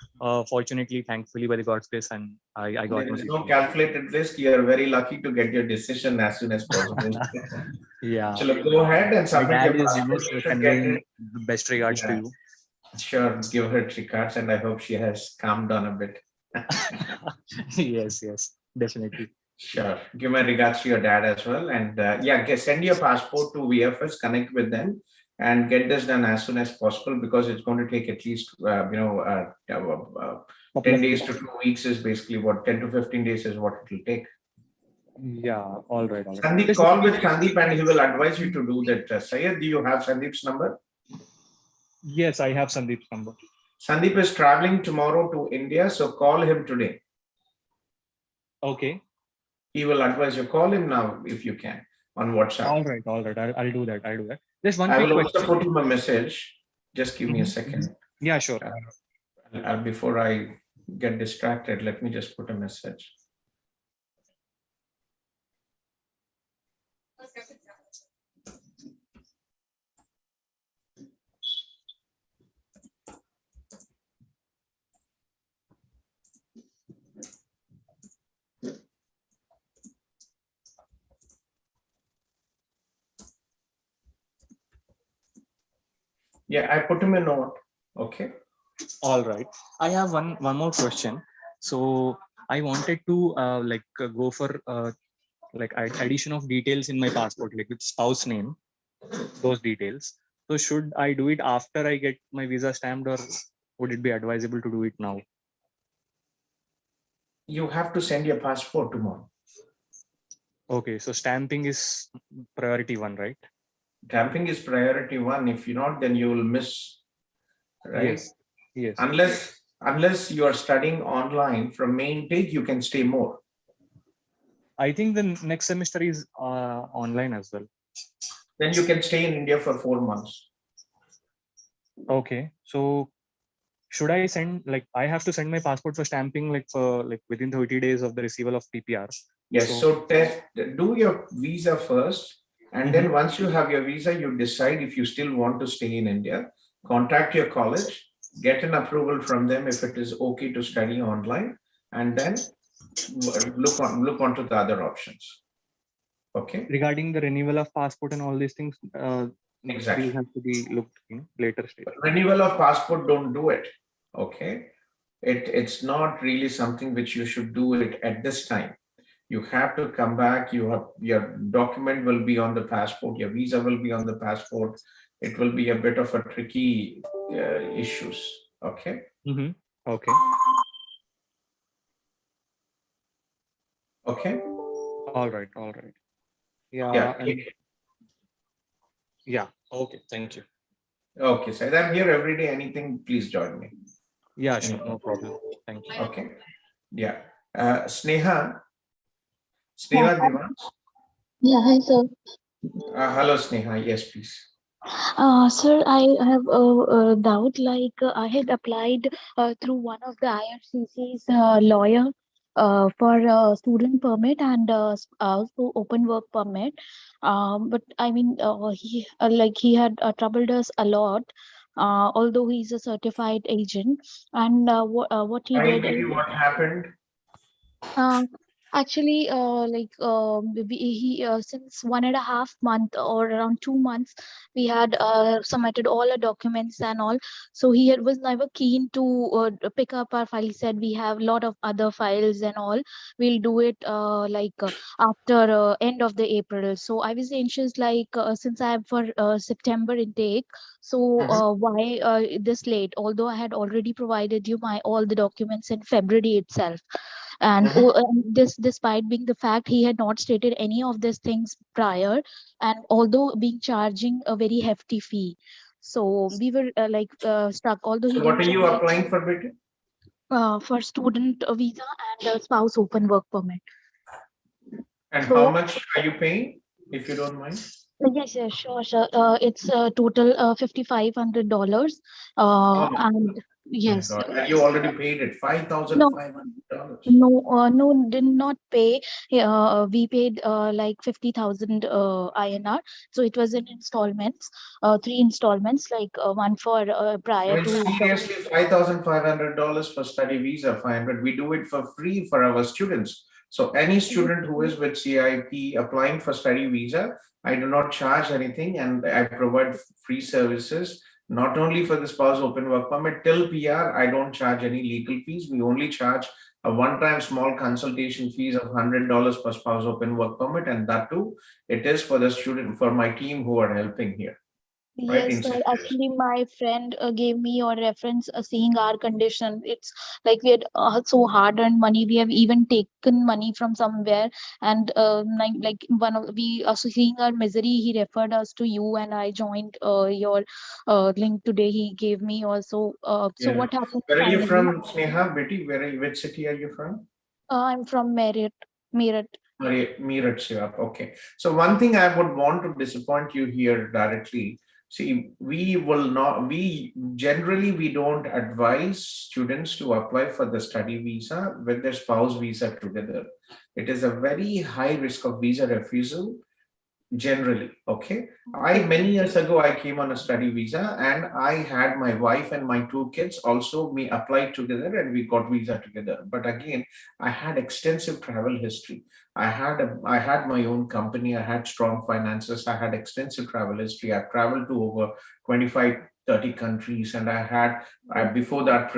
fortunately, thankfully, by the God's grace, and I got. There is no calculated risk. You are very lucky to get your decision as soon as possible. Yeah. So go ahead and submit your passport. Conveying the best regards to you. Sure, give her regards, and I hope she has calmed down a bit. Yes, yes, definitely. Sure. Give my regards to your dad as well. And yeah, send your passport to VFS, connect with them, and get this done as soon as possible, because it's going to take at least, 10 days to 2 weeks is basically what, 10 to 15 days is what it will take. Yeah, all right. Sandeep, call with Sandeep and he will advise you to do that. Syed, do you have Sandeep's number? Yes, I have Sandeep's number. Sandeep is traveling tomorrow to India, so call him today. Okay. He will advise you. Call him now if you can on WhatsApp. All right. I'll do that. Just one I quick will question. also put him a message. Just give me a second. Yeah, sure. Before I get distracted, let me just put a message. Yeah, I put him a note. Okay. All right. I have one more question. So I wanted to go for addition of details in my passport, like with spouse name, those details. So should I do it after I get my visa stamped, or would it be advisable to do it now? You have to send your passport tomorrow. Okay, so stamping is priority one, right? Stamping is priority one. If you're not, then you will miss, right? Yes. Yes. Unless you are studying online from main intake, you can stay more. I think the next semester is online as well. Then you can stay in India for 4 months. Okay, so should I send, I have to send my passport for stamping within 30 days of the receival of PPR? Yes, so do your visa first, and then once you have your visa, you decide if you still want to stay in India. Contact your college, get an approval from them if it is okay to study online, and then look onto the other options. Okay. Regarding the renewal of passport and all these things, exactly, these have to be looked in later stage. Renewal of passport, don't do it. Okay, it's not really something which you should do it at this time. You have to come back. Your document will be on the passport. Your visa will be on the passport. It will be a bit of a tricky issues. Okay. Okay. Okay. All right. Yeah. Yeah. Okay. Thank you. Okay, so I'm here every day. Anything, please join me. Yeah, sure. No problem. Thank you. Okay. Yeah. Sneha. Devans. Yeah, hi, sir. Hello, Sneha. Yes, please. Sir, I have a doubt. I had applied through one of the IRCC's lawyer for a student permit and also open work permit. But I mean, he had troubled us a lot. Although he's a certified agent, and what he did is, What happened? Actually, he since 1.5 month or around 2 months, we had submitted all the documents and all. So was never keen to pick up our file. He said we have a lot of other files and all. We'll do it after end of the April. So I was anxious, since I have for September intake. So why this late? Although I had already provided you all the documents in February itself. And this despite being the fact he had not stated any of these things prior, and although being charging a very hefty fee. So we were stuck. Although So what are you applying for, Betty? For student visa and spouse open work permit. And how much are you paying, if you don't mind? Yes, sure, sir. It's total $5,500. And yes. And you already paid it, $5,500. No, did not pay. We paid 50,000 INR. So it was in installments, 3 installments, one for prior to. Seriously, $5,500 for study visa, 500. We do it for free for our students. So any student who is with CIP applying for study visa, I do not charge anything, and I provide free services. Not only for the spouse open work permit, till PR, I don't charge any legal fees. We only charge a one-time small consultation fees of $100 per spouse open work permit, and that too, it is for the student, for my team who are helping here, right? Yes, sir. Actually, my friend gave me your reference, seeing our condition. It's like we had so hard-earned money. We have even taken money from somewhere, and like one of we seeing our misery, he referred us to you, and I joined your link today. He gave me also. So Yeah. what happened Where are you finally? from, Sneha? Betty, which city are you from? I'm from Merit. Merit. Meerut, Sirap. Okay. So one thing I would want to disappoint you here directly. See, we generally, we don't advise students to apply for the study visa with their spouse visa together. It is a very high risk of visa refusal generally. Okay. Many years ago, I came on a study visa, and I had my wife and my two kids also me applied together, and we got visa together. But again, I had extensive travel history. I had my own company. I had strong finances. I had extensive travel history. I've traveled to over 25, 30 countries, and before that,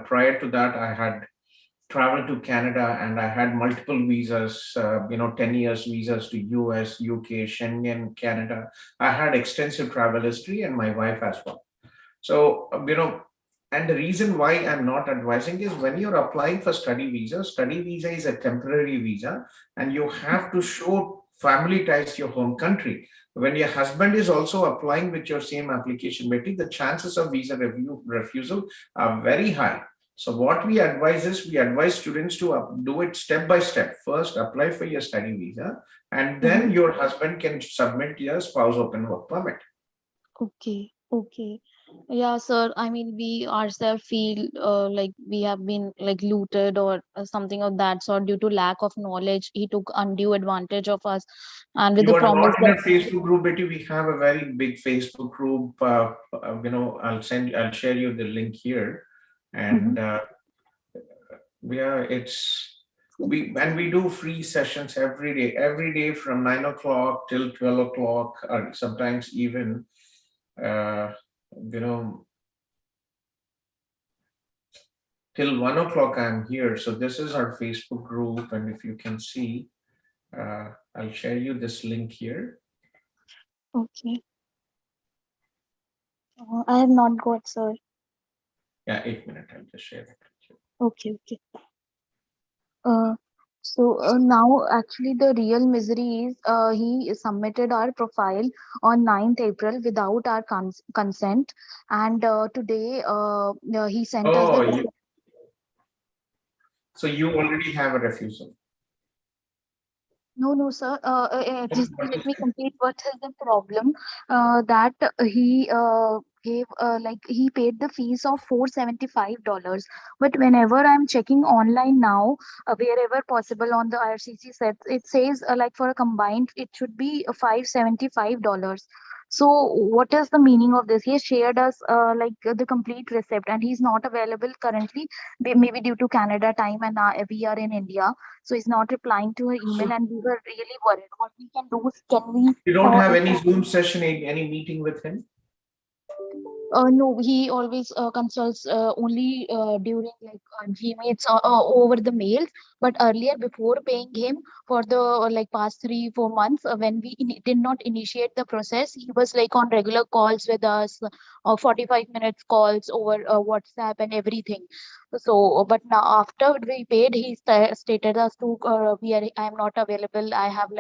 prior to that, I had traveled to Canada, and I had multiple visas, 10 years visas to US, UK, Schengen, Canada. I had extensive travel history, and my wife as well. So, and the reason why I'm not advising is when you're applying for study visa is a temporary visa, and you have to show family ties to your home country. When your husband is also applying with your same application, Betty, the chances of visa refusal are very high. So what we advise is, we advise students to do it step by step. First, apply for your study visa, and then your husband can submit your spouse open work permit. Okay. Okay. Yeah, sir. I mean, we ourselves feel like we have been like looted or something of that sort due to lack of knowledge. He took undue advantage of us, and with You the are promise not in a that. Facebook group, Betty. We have a very big Facebook group. I'll share you the link here, and we do free sessions every day from 9 o'clock till 12 o'clock, or sometimes even till 1 o'clock I'm here. So this is our Facebook group, and if you can see, I'll share you this link here. Okay. I have not got, sir. Yeah, 8 minutes. I'll just share it. Okay. Okay. So now actually the real misery is he submitted our profile on 9th April without our consent, and today he sent us the. So you already have a refusal. No, sir. Just let me complete what is the problem. That he gave he paid the fees of $475. But whenever I'm checking online now, wherever possible on the IRCC set, it says like for a combined, it should be $575. So what is the meaning of this? He has shared us the complete receipt, and he's not available currently, maybe due to Canada time, and we are in India. So he's not replying to her email, and we were really worried. What we can do is, can we? You don't have any Zoom session, any meeting with him? No, he always consults only during Gmeets over the mails. But earlier, before paying him for the past 3-4 months, when we did not initiate the process, he was on regular calls with us, 45 minutes calls over WhatsApp and everything. So, but now after we paid, he stated us to I am not available. I have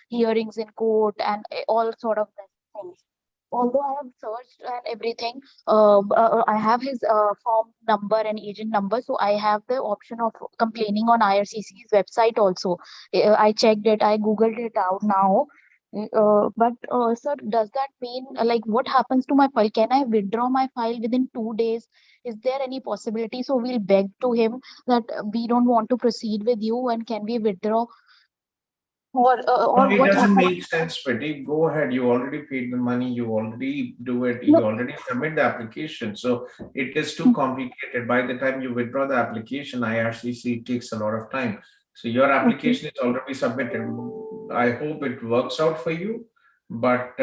hearings in court and all sort of things. Although I have searched and everything, I have his form number and agent number, so I have the option of complaining on IRCC's website also. I checked it, I googled it out now. But sir, does that mean what happens to my file? Can I withdraw my file within 2 days? Is there any possibility? So we'll beg to him that we don't want to proceed with you, and can we withdraw? Or it what doesn't happens? make sense, Pradeep. Go ahead. You already paid the money. You already do it. You already submit the application. So it is too complicated. By the time you withdraw the application, IRCC takes a lot of time. So your application is already submitted. I hope it works out for you. But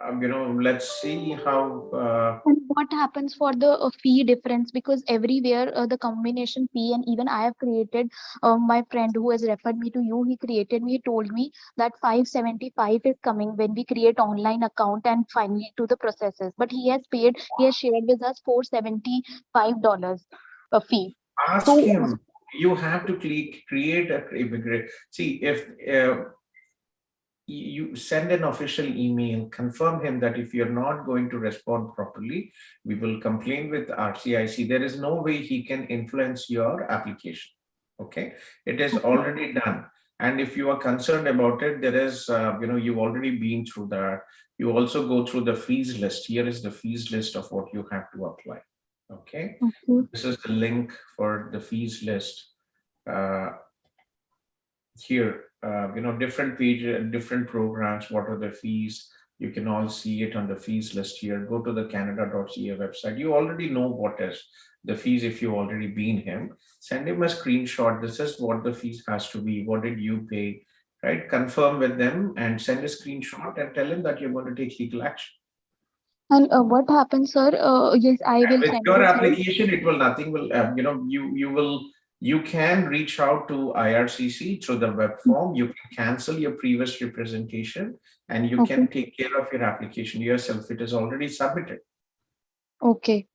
let's see how. And what happens for the fee difference? Because everywhere the combination fee, and even I have created, my friend who has referred me to you, he created me, he told me that 575 is coming when we create online account and finally to the processes. But he has paid, he has shared with us $475 a fee. Ask So him. You have to create a immigrant. See, if you send an official email, confirm him that if you're not going to respond properly, we will complain with RCIC. There is no way he can influence your application. Okay, it is already done. And if you are concerned about it, there is, you've already been through that. You also go through the fees list. Here is the fees list of what you have to apply. Okay, this is the link for the fees list. Here, different page, different programs, what are the fees? You can all see it on the fees list here. Go to the canada.ca website. You already know what is the fees if you've already been him. Send him a screenshot. This is what the fees has to be. What did you pay? Right? Confirm with them and send a screenshot and tell him that you're going to take legal action. and what happens, sir? Yes, I will With send your this application, it will nothing will you can reach out to IRCC through the web form. You can cancel your previous representation and you can take care of your application yourself. It is already submitted. Okay.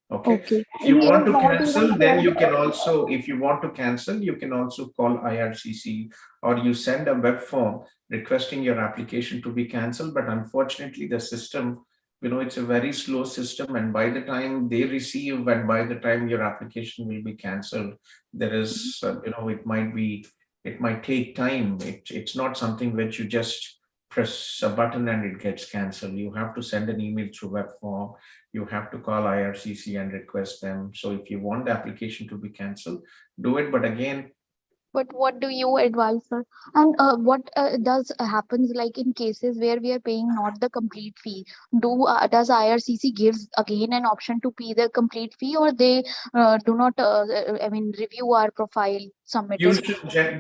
Okay. If you want to cancel, then you can also, if you want to cancel, you can also call IRCC or you send a web form requesting your application to be canceled. But unfortunately, the system, it's a very slow system, and by the time they receive and by the time your application will be cancelled, there is, it might take time. It's not something which you just press a button and it gets cancelled. You have to send an email through web form. You have to call IRCC and request them. So if you want the application to be cancelled, do it. But again, but what do you advise, sir? And what does happens like in cases where we are paying not the complete fee? Does IRCC gives again an option to pay the complete fee, or they do not? Review our profile submitted.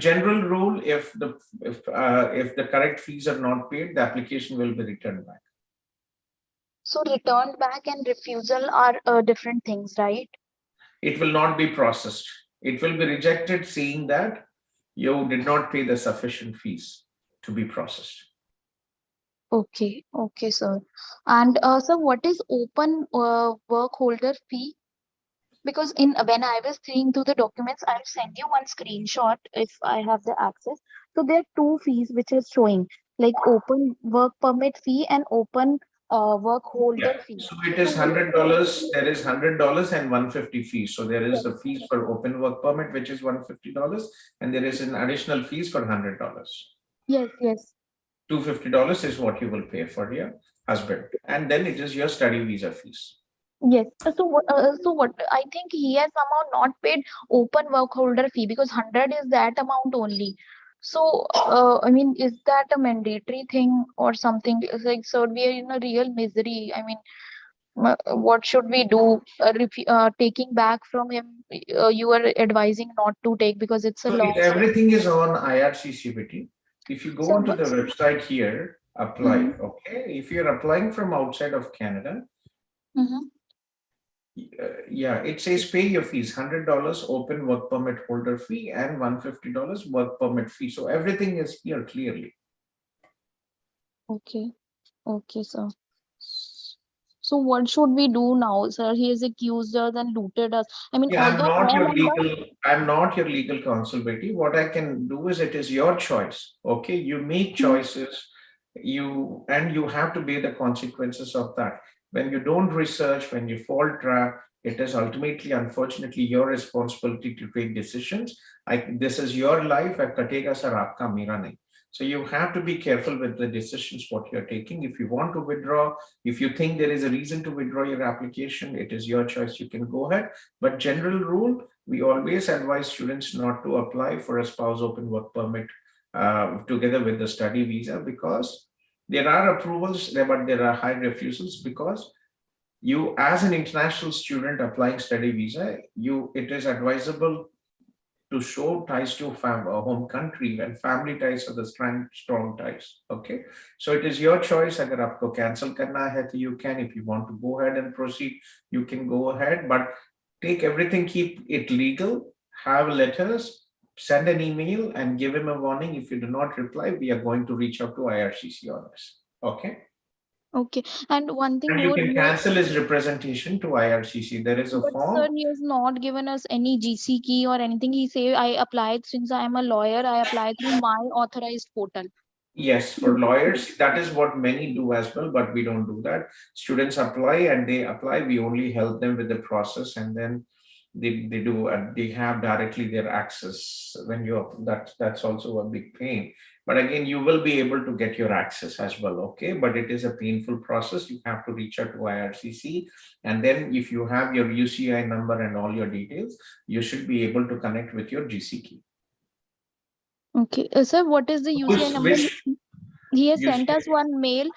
General rule: if the correct fees are not paid, the application will be returned back. So return back and refusal are different things, right? It will not be processed. It will be rejected, saying that you did not pay the sufficient fees to be processed. Okay, sir. And sir, what is open work holder fee? Because when I was seeing through the documents, I'll send you one screenshot if I have the access. So there are two fees which is showing, like open work permit fee and open work holder fee. So it is $100. There is $100 and $150 fees. So there is the fees for open work permit, which is $150, and there is an additional fees for $100. Yes. $250 is what you will pay for your husband, and then it is your study visa fees. Yes. So what? I think he has somehow not paid open work holder fee because 100 is that amount only. So, is that a mandatory thing or something? It's like, so we are in a real misery. What should we do? Taking back from him, you are advising not to take because it's a loss. Everything is on IRCCBT. If you go onto the website here, apply. Okay. If you're applying from outside of Canada, it says pay your fees, $100 open work permit holder fee and $150 work permit fee. So everything is here clearly. Okay, sir. So what should we do now, sir? He has accused us and looted us. I'm not your legal counsel, Betty. What I can do is, it is your choice. Okay, you make choices, you have to bear the consequences of that. When you don't research, when you fall trap, it is ultimately, unfortunately, your responsibility to take decisions. This is your life. So you have to be careful with the decisions what you're taking. If you want to withdraw, if you think there is a reason to withdraw your application, it is your choice. You can go ahead. But general rule, we always advise students not to apply for a spouse open work permit together with the study visa, because there are approvals, but there are high refusals, because you, as an international student applying study visa, it is advisable to show ties to home country, and family ties are the strong ties. Okay, so it is your choice. Agar aapko cancel karna hai, to you can. If you want to go ahead and proceed, you can go ahead. But take everything, keep it legal. Have letters, send an email, and give him a warning. If you do not reply, we are going to reach out to IRCC on this. Okay. Okay. And one thing And you more, can cancel his representation to IRCC. There is a but sir, form. he has not given us any GC key or anything. He say I applied, since I am a lawyer, I applied through my authorized portal. Yes, for lawyers, that is what many do as well, but we don't do that. Students apply and they apply. We only help them with the process, and then they have directly their access. When you're that's also a big pain. But again, you will be able to get your access as well. Okay, but it is a painful process. You have to reach out to IRCC, and then if you have your UCI number and all your details, you should be able to connect with your GC key. Okay. Sir, what is the UCI number? He has sent us one mail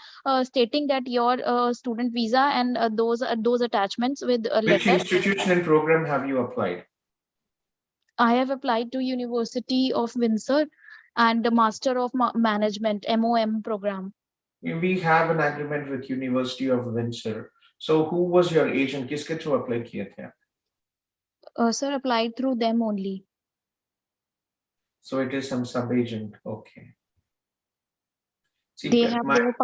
stating that your student visa and those attachments with a Which letter. institution and program have you applied? I have applied to University of Windsor and the Master of Management MOM program. We have an agreement with University of Windsor. So who was your agent? किसके through apply किए थे? Sir, applied through them only. So it is some sub-agent. Okay. See, they have their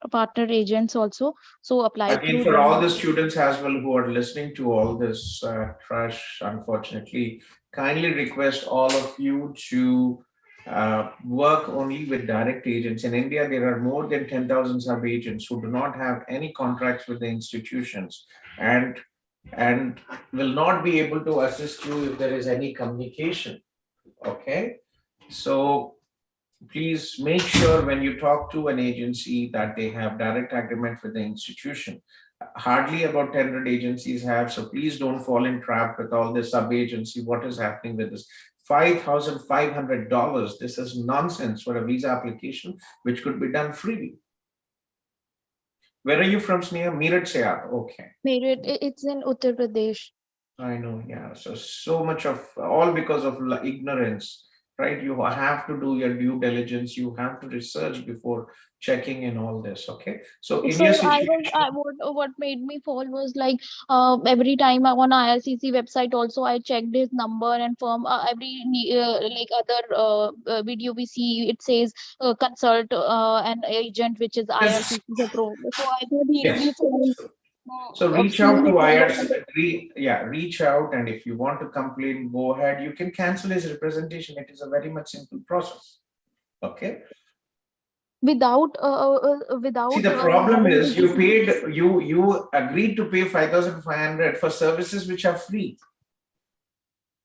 partner agents also. So applied again, through for them. all the students as well who are listening to all this trash, unfortunately, kindly request all of you to work only with direct agents. In India, there are more than 10,000 sub-agents who do not have any contracts with the institutions and will not be able to assist you if there is any communication. Okay, so please make sure when you talk to an agency that they have direct agreement with the institution. Hardly about 100 agencies have, so please don't fall in trap with all this sub-agency. What is happening with this? $5,500. This is nonsense for a visa application, which could be done freely. Where are you from, Sneha? Meerut se aap. Okay. Meerut, it's in Uttar Pradesh. I know, yeah. So much of all because of ignorance, right? You have to do your due diligence. You have to research before checking in all this. Okay. So in your situation, what made me fall was like every time on IRCC website also I checked his number and firm. Every like other video we see, it says consult an agent which is IRCC approved. So I thought he will be falling. So reach out to IRCC, reach out, and if you want to complain, go ahead. You can cancel his representation. It is a very much simple process. Okay. Without See, the problem is you agreed to pay 5,500 for services which are free.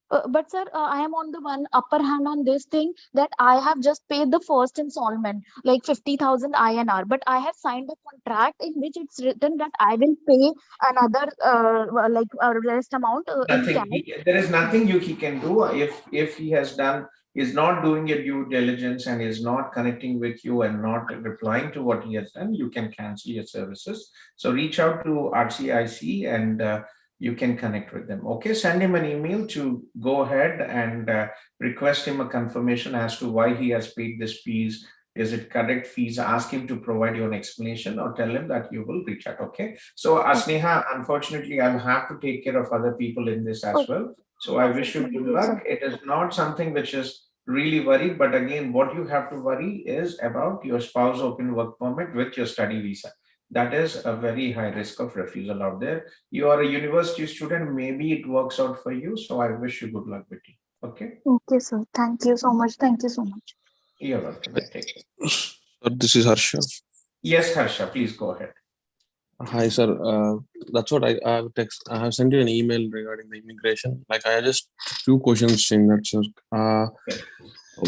But sir, I am on the one upper hand on this thing that I have just paid the first installment, like 50,000 INR. But I have signed a contract in which it's written that I will pay another rest amount in cash. There is nothing he can do if he has done. Is not doing your due diligence and is not connecting with you and not replying to what he has done. You can cancel your services. So reach out to RCIC and you can connect with them. Okay, send him an email to go ahead and request him a confirmation as to why he has paid this fees. Is it correct fees? Ask him to provide you an explanation or tell him that you will reach out. Okay. So Sneha, unfortunately, I'll have to take care of other people in this as well. So I wish you good luck. It is not something which is really worried, but again, what you have to worry is about your spouse open work permit with your study visa. That is a very high risk of refusal out there. You are a university student, maybe it works out for you. So I wish you good luck with you. Okay. Okay, sir. Thank you so much. Thank you so much. You're welcome. Take care. Sir, this is Harsha. Yes, Harsha, please go ahead. Hi, sir. That's what I have sent you an email regarding the immigration. Like, I just few questions in that, sir.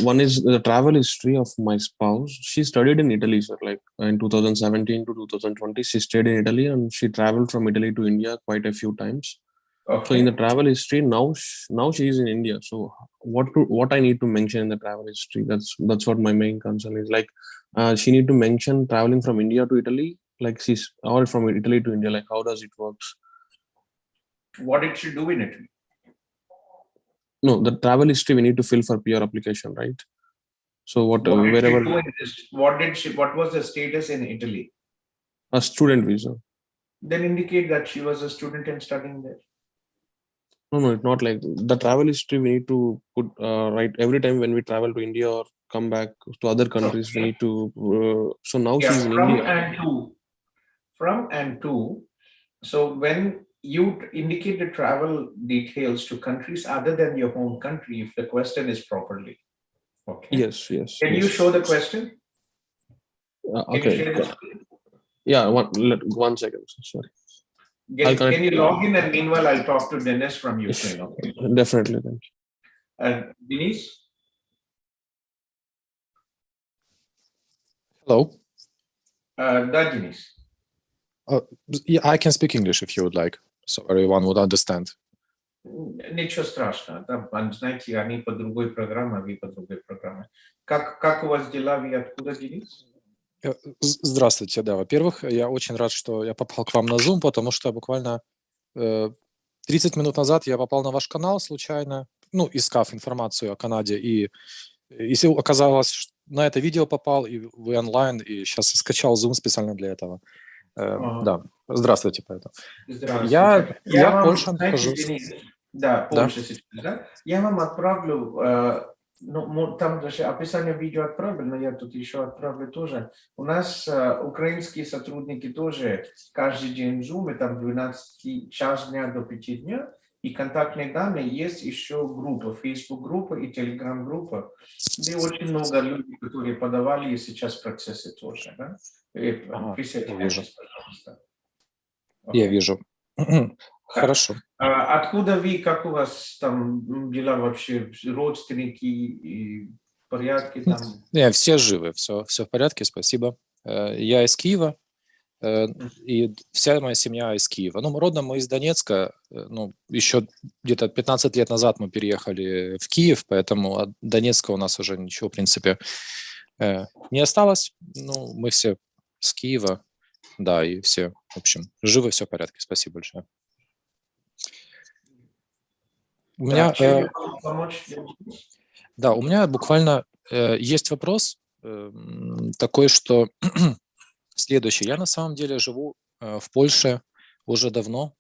One is the travel history of my spouse. She studied in Italy, sir. Like in 2017 to 2020, she stayed in Italy and she traveled from Italy to India quite a few times. Okay. So in the travel history, now she is in India. So what I need to mention in the travel history? That's what my main concern is. Like, she need to mention traveling from India to Italy, like she's or from Italy to India. Like, how does it works? What did she do in Italy? No, the travel history we need to fill for PR application, right? So What did she wherever do in this? What was the status in Italy? a student visa. Then indicate that she was a student and studying there. No, it's not like the travel history. We need to put right every time when we travel to India or come back to other countries. We need to. So now Yeah, she's in from India. and to. From and to. So when you indicate the travel details to countries other than your home country, if the question is properly. Okay. Yes. Can you show the question? Can you Okay. share the screen? Yeah. One second. Sorry. Can you log in, and meanwhile I'll talk to Dennis from Ukraine. Okay. Definitely. Thank you. Denise? Hello. Да, Денис. Yeah, I can speak English if you would like, so everyone would understand. Ничего страшного. Там, знаете, они по другой программе, а вы по другой программе. Как у вас дела? Вы откуда, Денис? Здравствуйте, да. Во-первых, я очень рад, что я попал к вам на Zoom, потому что буквально 30 минут назад я попал на ваш канал случайно, ну, искав информацию о Канаде, и если оказалось, что на это видео попал, и вы онлайн, и сейчас скачал Zoom специально для этого. Да, здравствуйте, поэтому. Здравствуйте. Я в вам, Польше знаете, нахожусь. Денис, да, Польша сейчас, да? Я вам отправлю, ну, там даже описание видео отправлю, но я тут еще отправлю тоже. У нас украинские сотрудники тоже каждый день в Zoom, там 12 час дня до 5 дня, и контактные данные есть еще группа, Facebook-группа и Telegram-группа, где очень много людей, которые подавали, и сейчас процессы тоже, да? Присоединяйтесь, пожалуйста. Я вижу. Хорошо. Откуда вы, как у вас там дела вообще, родственники и в порядке там? Не, все живы, все в порядке, спасибо. Я из Киева, и вся моя семья из Киева. Ну, родом мы из Донецка, ну, еще где-то 15 лет назад мы переехали в Киев, поэтому от Донецка у нас уже ничего, в принципе, не осталось. Ну, мы все с Киева, да, и все, в общем, живы, все в порядке, спасибо большое. У меня, да, у меня буквально есть вопрос такой, что следующий. Я на самом деле живу в Польше уже давно,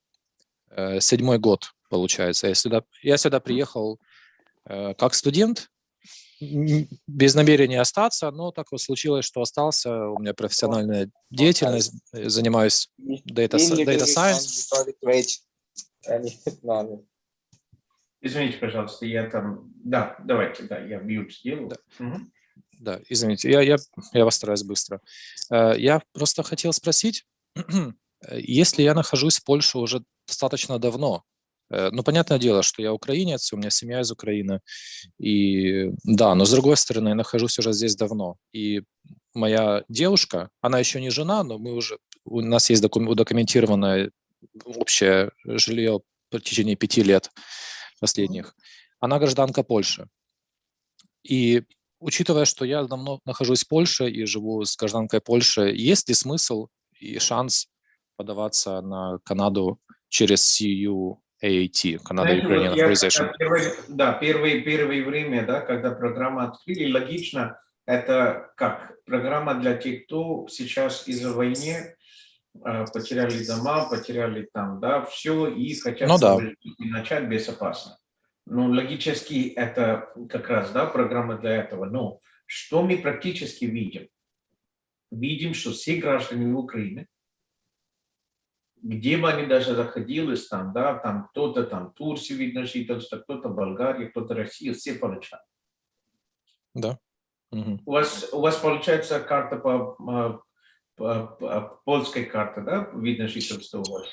7-й год, получается. Я сюда приехал как студент, без намерения остаться, но так вот случилось, что остался. У меня профессиональная деятельность, занимаюсь data science. Извините, пожалуйста, я там... Да, давайте, да, я мьют сделаю. Да, извините, я вас стараюсь быстро. Я просто хотел спросить, если я нахожусь в Польше уже достаточно давно, ну, понятное дело, что я украинец, у меня семья из Украины, и да, но с другой стороны, я нахожусь уже здесь давно, и моя девушка, она еще не жена, но у нас есть удокументированное общее жилье в течение 5 лет последних. Она гражданка Польши. И учитывая, что я давно нахожусь в Польше и живу с гражданкой Польши, есть ли смысл и шанс подаваться на Канаду через CUAT, Canada Ukrainian Authorization? Да, первое время, да, когда программу открыли, логично, это как программа для тех, кто сейчас из-за войны потеряли дома, потеряли там, да, все, и хотят начать безопасно. Ну, логически это как раз, да, программа для этого. Но что мы практически видим? Видим, что все граждане Украины, где бы они даже находились, там, да, там кто-то там Турции видно жительство, кто-то Болгария, кто-то Россия, все получают. Да. У вас получается карта польская карта, да, видно жительство у вас?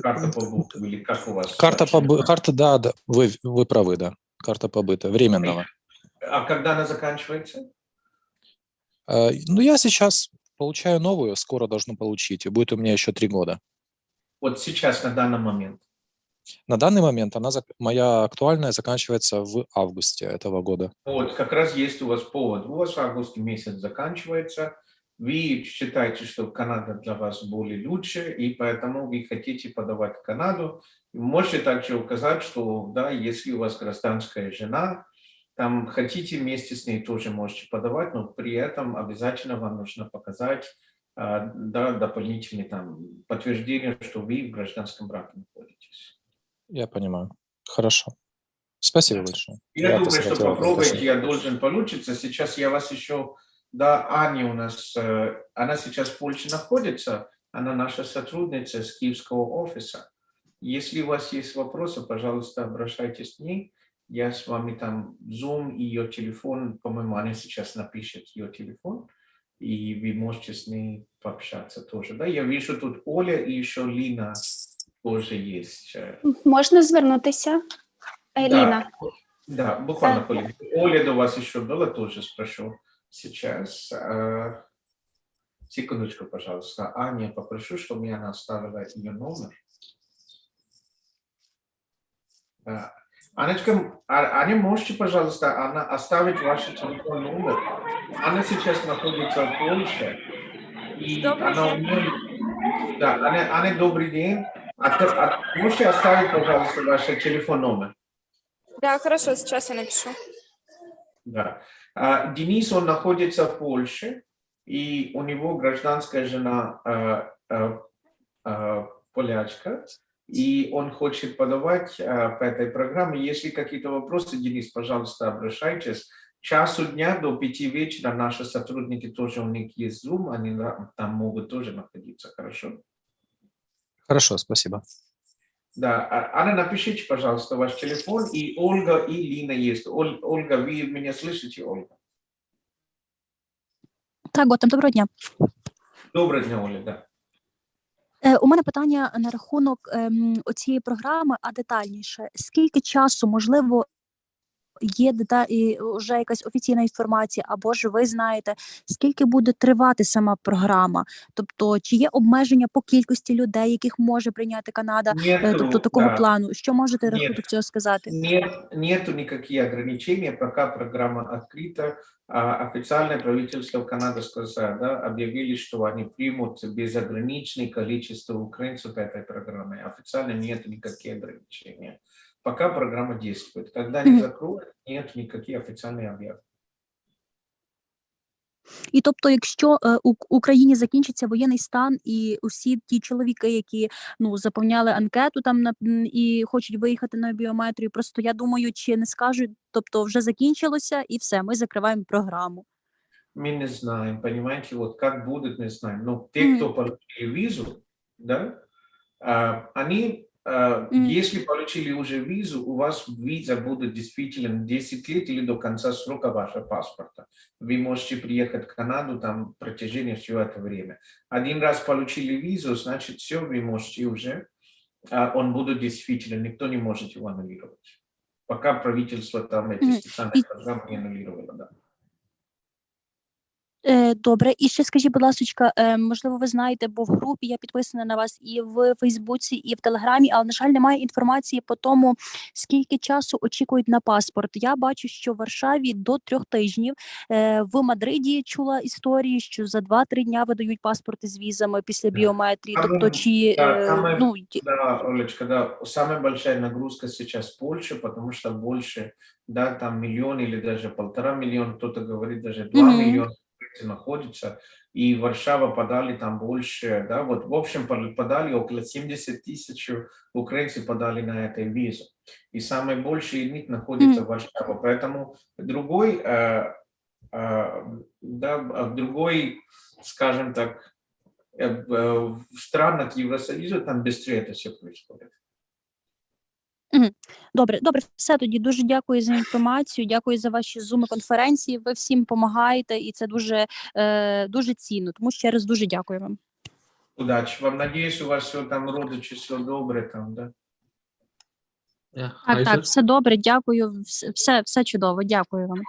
Карта побыта или как у вас? Карта, да, вы правы, да. Карта побыта, временного. А когда она заканчивается? Ну, я сейчас получаю новую, скоро должен получить, и будет у меня еще 3 года. Вот сейчас, на данный момент? На данный момент моя актуальная заканчивается в августе этого года. Вот, как раз есть у вас повод. У вас в августе месяц заканчивается, вы считаете, что Канада для вас более лучше, и поэтому вы хотите подавать в Канаду. Можете также указать, что да, если у вас гражданская жена, там хотите вместе с ней тоже можете подавать, но при этом обязательно вам нужно показать да, дополнительное там, подтверждение, что вы в гражданском браке находитесь. Я понимаю. Хорошо. Спасибо большое. Я думаю, просто что хотел попробуйте, уточнить. я должен получиться. Сейчас я вас еще... Да, Аня у нас, она сейчас в Польше находится, она наша сотрудница с киевского офиса. Если у вас есть вопросы, пожалуйста, обращайтесь к ней. Я с вами там Zoom и ее телефон, по-моему, она сейчас напишет ее телефон, и вы можете с ней пообщаться тоже. Да, я вижу тут Оля и еще Лина тоже есть. Можна звернутися? Ліна. Да, буквально, Оля. Оля до вас еще было, тоже спрошу сейчас. Секундочку, пожалуйста. Аня, попрошу, чтобы она оставила ее номер. Анечка, Аня, можете, пожалуйста, оставить ваш телефон номер? Она сейчас находится в Польше. И она умеет... Да, Аня, добрый день. Можете оставить, пожалуйста, ваш телефон номер? Да, хорошо, сейчас я напишу. Да. Денис, он находится в Польше, и у него гражданская жена полячка, и он хочет подавать по этой программе. Если какие-то вопросы, Денис, пожалуйста, обращайтесь. Часу дня до 5 вечера наши сотрудники тоже, у них есть Zoom, они там могут тоже находиться, хорошо? Хорошо, спасибо. Да, Анна, напишите, пожалуйста, ваш телефон, и Ольга, и Лина есть. Ольга, вы меня слышите, Ольга? Так, Готам, доброго дня. Доброго дня, Оля, да. У мене питання на рахунок оцієї програми, а детальніше. Скільки часу, можливо, є вже якась офіційна інформація, або ж ви знаєте, скільки буде тривати сама програма? Тобто, чи є обмеження по кількості людей, яких може прийняти Канада, тобто такого плану? Що можете на рахунок цього сказати? Нету никаких ограничений, пока программа открыта. Официальное правительство Канады сказало, да, объявили, что они примут безограничное количество украинцев этой программы. Официально нет никаких ограничений. Пока программа действует. Когда они закроют, нет никаких официальных объявлений. І тобто, якщо в Україні закінчиться воєнний стан, і усі ті чоловіки, які заповняли анкету там і хочуть виїхати на біометрію, просто я думаю, чи не скажуть, тобто вже закінчилося і все, ми закриваємо програму. Мы не знаем, понимаете, вот как будет, не знаем. Но те, кто получили визу, да, они, если получили уже визу, у вас виза будет действительно 10 лет или до конца срока вашего паспорта. Вы можете приехать в Канаду там в протяжении всего этого времени. Один раз получили визу, значит, все, вы можете уже, он будет действительно, никто не может его аннулировать. Пока правительство там эти специальные программы не аннулировало, да. Добре, і ще скажіть, будь ласка, можливо, ви знаєте, бо в групі я підписана на вас і в Фейсбуці, і в Телеграмі, але, на жаль, немає інформації по тому, скільки часу очікують на паспорт. Я бачу, що в Варшаві до 3 тижнів, в Мадриді чула історії, що за 2-3 дня видають паспорти з візами після біометрії. Тобто, чи... Да, Олечка, да, самая большая нагрузка сейчас в Польше, потому что больше, да, там миллион или даже 1,5 миллиона, кто-то говорит даже 2 миллиона находится, и Варшава подали там больше, да, вот в общем подали около 70 000 украинцев подали на эту визу, и самый больший из них находится в Варшаве, поэтому другой, другой, скажем так, в странах Евросоюза там быстрее это все происходит. Добре, все тоді. Дуже дякую за інформацію, дякую за ваші зуми-конференції. Ви всім допомагаєте, і це дуже цінно. Тому ще раз дуже дякую вам. Удачі вам. Надіюсь, у вас все там родичі, все добре там, да? Так, все добре, дякую. Все чудово, дякую вам.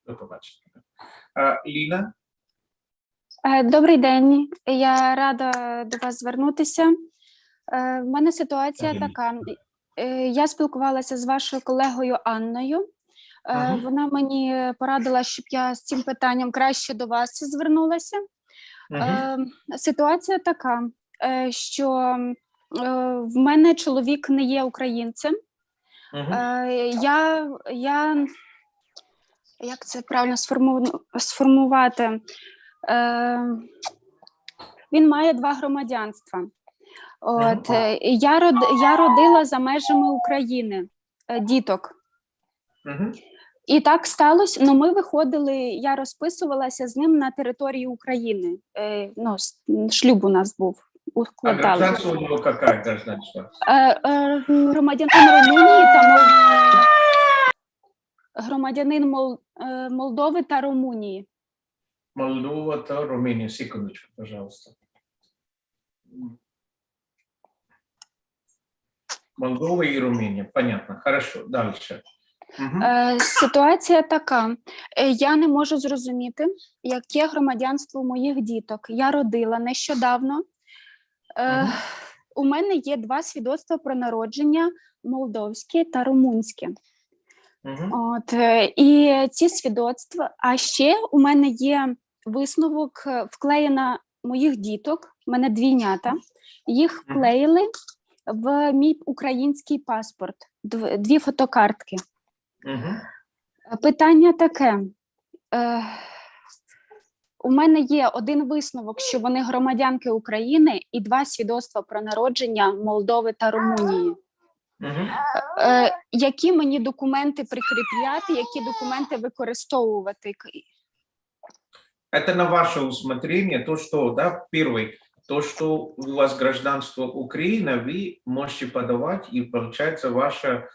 До побачення. Ліна? Добрий день, я рада до вас звернутися. В мене ситуація така. Я спілкувалася з вашою колегою Анною. Вона мені порадила, щоб я з цим питанням краще до вас звернулася. Ситуація така, що в мене чоловік не є українцем. Як це правильно сформувати? Він має 2 громадянства. Я родила за межами України діток. І так сталося, ну ми виходили, я розписувалася з ним на території України. Ну, шлюб у нас був. А гражданство у него какое гражданство? Громадянин Румунії та громадянин Молдови та Румунії. Молдова та Румыния. Секундочку, пожалуйста. Молдова и Румыния. Понятно. Хорошо. Дальше. Ситуація така. Я не можу зрозуміти, яке громадянство моїх діток. Я родила нещодавно. У мене є 2 свідоцтва про народження – молдовське та румунське. І ці свідоцтва, а ще у мене є висновок вклеєна моїх діток, у мене двійнята, їх вклеїли в мій український паспорт, 2 фотокартки. Питання таке, у мене є 1 висновок, що вони громадянки України і 2 свідоцтва про народження Молдови та Румунії. Які мені документи прикріпляти, які документи використовувати? Это на ваше усмотрение. То, что, да, первый, то, что у вас гражданство Украины, вы можете подавать, и получается ваша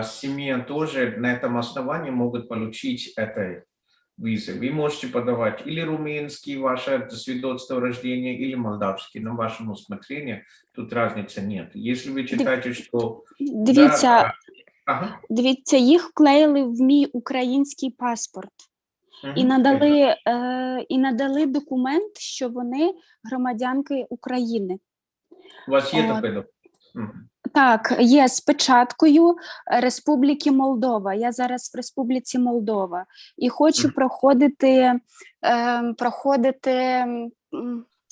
семья тоже на этом основании могут получить этой визы. Вы можете подавать или румынский, ваше свидетельство о рождении, или молдавский, на вашем усмотрении. Тут разницы нет. Если вы читаете, что... Дивіться, дивіться, їх вклеїли в мій український паспорт. І надали документ, що вони громадянки України. У вас є такий документ? Так, є з печаткою Республіки Молдова. Я зараз в Республіці Молдова. І хочу проходити...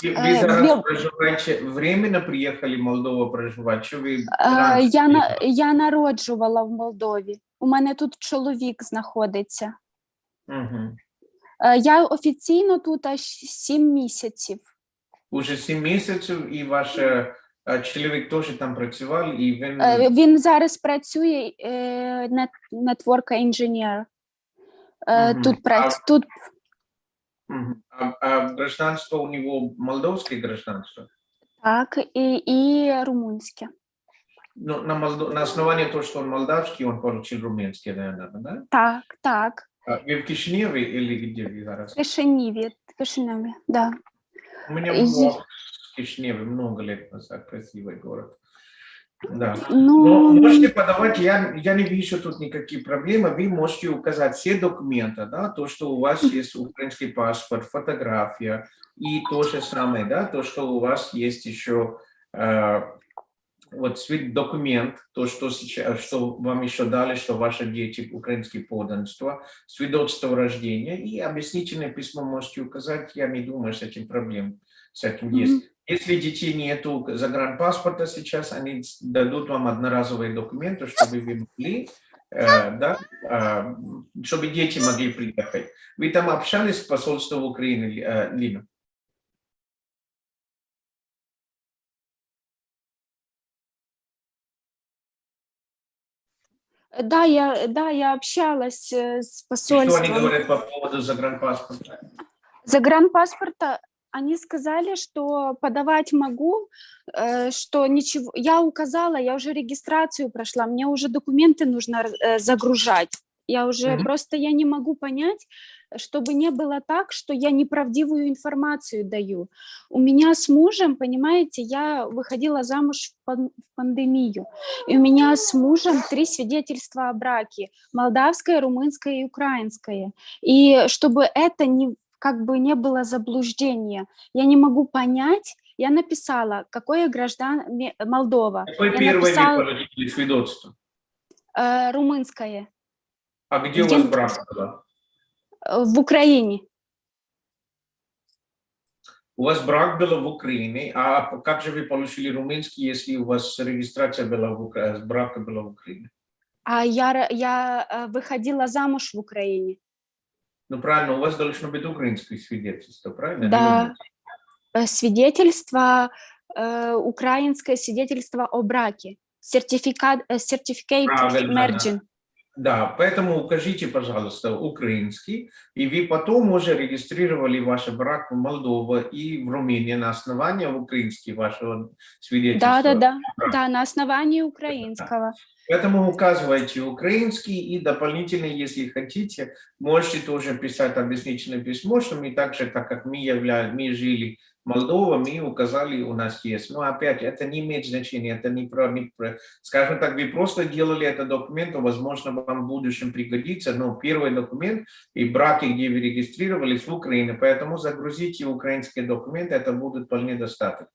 Ви зараз проживаєте, временно приїхали в Молдову проживати? Чи ви я народжувала в Молдові. У мене тут чоловік знаходиться. Я офіційно тут аж 7 місяців. Уже 7 місяців, і ваш чоловік теж там працював? І він зараз працює network engineer. Тут А гражданство у него молдовское гражданство? Так, и румынское. Ну, на основании того, что он молдавский, он получил румынский, наверное, да? Так, так. Вы в Кишиневе или где вы зараз? В Кишиневе, да. У меня был в Кишиневе много лет назад, красивый город. Да. Но можете подавать, я не вижу тут никаких проблем, вы можете указать все документы, да, то, что у вас есть украинский паспорт, фотография, и то же самое, да, то, что у вас есть еще вот документ, то, что вам еще дали, что ваши дети украинские подданства, свидетельство о рождении, и объяснительное письмо можете указать, я не думаю, с этим проблем с этим есть. Если детей нету загранпаспорта сейчас, они дадут вам одноразовые документы, чтобы вы могли, чтобы дети могли приехать. Вы там общались с посольством Украины, Лина? Да, я общалась с посольством. И что они говорят по поводу загранпаспорта? Загранпаспорта, они сказали, что подавать могу, что ничего. Я указала, я уже регистрацию прошла, мне уже документы нужно загружать. Я уже просто я не могу понять, чтобы не было так, что я неправдивую информацию даю. У меня с мужем, понимаете, я выходила замуж в пандемию, и у меня с мужем 3 свидетельства о браке: молдавское, румынское и украинское. И чтобы это не было заблуждения, я не могу понять. Я написала, какое гражданство Молдова. Какое первое вы получили свидетельство? Румынское. А где у вас брак был? В Украине. У вас брак был в Украине, а как же вы получили румынский, если у вас регистрация была брака была в Украине? А я выходила замуж в Украине. Ну правильно, у вас должно быть украинское свидетельство, правильно? Да, свидетельство, украинское свидетельство о браке. Certificate of marriage. Да, поэтому укажите, пожалуйста, украинский, и вы потом уже регистрировали ваш брак в Молдове и в Румынии на основании украинского вашего свидетельства. Да, на основании украинского. Поэтому указывайте украинский, и дополнительно, если хотите, можете тоже писать объяснительное письмо, что мы также, так как мы жили в Молдове, мы указали, у нас есть. Но опять, это не имеет значения, это скажем так, вы просто делали этот документ, возможно, вам в будущем пригодится, но первый документ и браки, где вы регистрировались в Украине, поэтому загрузите украинский документ, это будет вполне достаточно.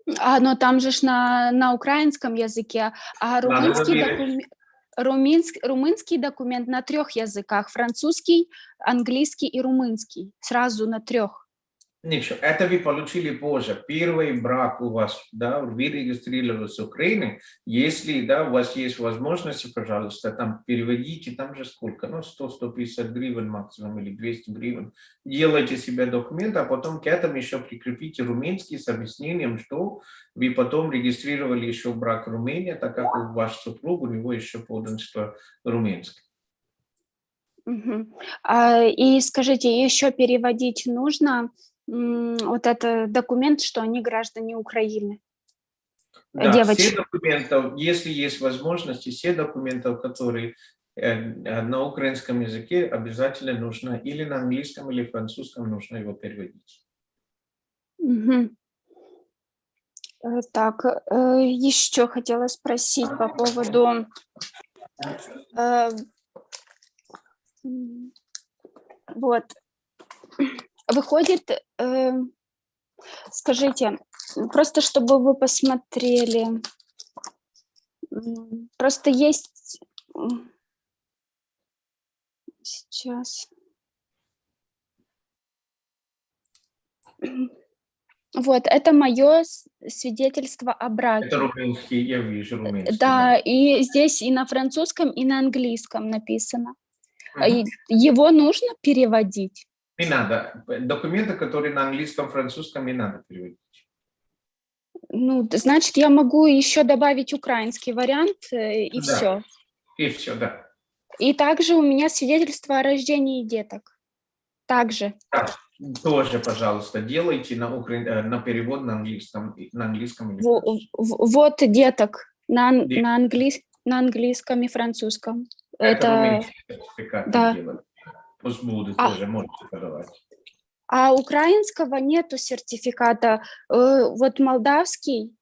Но там же на украинском языке, а румынский документ на 3 языках: французский, английский и румынский. Сразу на 3. Ничего, это вы получили позже. Первый брак у вас, да, вы регистрировались в Украине. Если, да, у вас есть возможность, пожалуйста, там переводите, там же сколько, 100-150 гривен максимум или 200 гривен. Делайте себе документ, а потом к этому еще прикрепите румынский с объяснением, что вы потом регистрировали еще брак в Румынии, так как ваш супруг, у него еще подданство румынское. И скажите, еще переводить нужно вот этот документ, что они граждане Украины? Да, Девочки. все документы, если есть возможности, все документы, которые на украинском языке, обязательно нужно или на английском, или французском нужно его переводить. Так, еще хотела спросить по поводу... Вот. Выходит, скажите, просто чтобы вы посмотрели, просто есть сейчас, вот, это мое свидетельство о браке. Это румынский, я вижу румынский. Да, и здесь и на французском, и на английском написано. Его нужно переводить? Не надо. Документы, которые на английском, французском, не надо переводить. Ну, значит, я могу еще добавить украинский вариант, и Да. все. И все, да. И также у меня свидетельство о рождении деток. Также. Да. Тоже, пожалуйста, делайте на перевод на английском или Вот деток на английском и французском. Это румынский сертификат. Да. Пусть будут тоже, можете подавать. А украинского нету сертификата. Вот молдавский.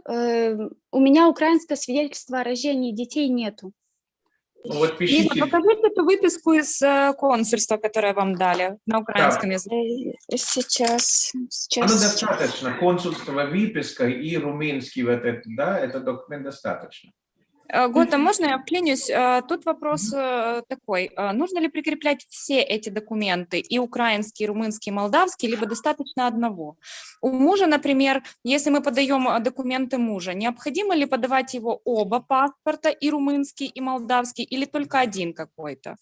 У меня украинское свидетельство о рождении детей нету. Ну, вот пишите. Лиза, покажите эту выписку из консульства, которое вам дали на украинском языке. Сейчас. Оно достаточно. Консульство, выписка и румынский вот этот, да, это документ достаточно. Гота, можно я вклинюсь? Тут вопрос такой. Нужно ли прикреплять все эти документы, и украинский, и румынский, и молдавский, либо достаточно одного? У мужа, например, если мы подаем документы мужа, необходимо ли подавать его оба паспорта, и румынский, и молдавский, или только один какой-то?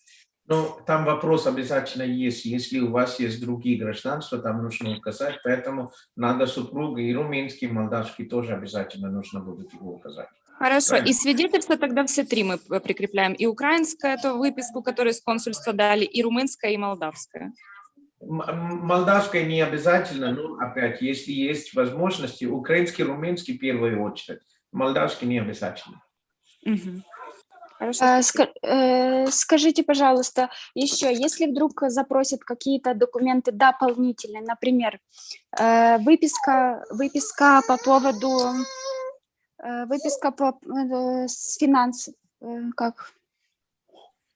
Ну, там вопрос обязательно есть. Если у вас есть другие гражданства, там нужно указать, поэтому надо супруга и румынский, и молдавский тоже обязательно нужно будет его указать. Хорошо, Правильно? и свидетельства тогда все 3 мы прикрепляем. И украинское, эту выписку, которую из консульства дали, и румынское, и молдавское. Молдавское не обязательно, но опять, если есть возможности, украинский, румынский в первую очередь, молдавский не обязательно. Скажите, пожалуйста, еще, если вдруг запросят какие-то документы дополнительные, например, выписка по поводу... Выписка с финансов, как?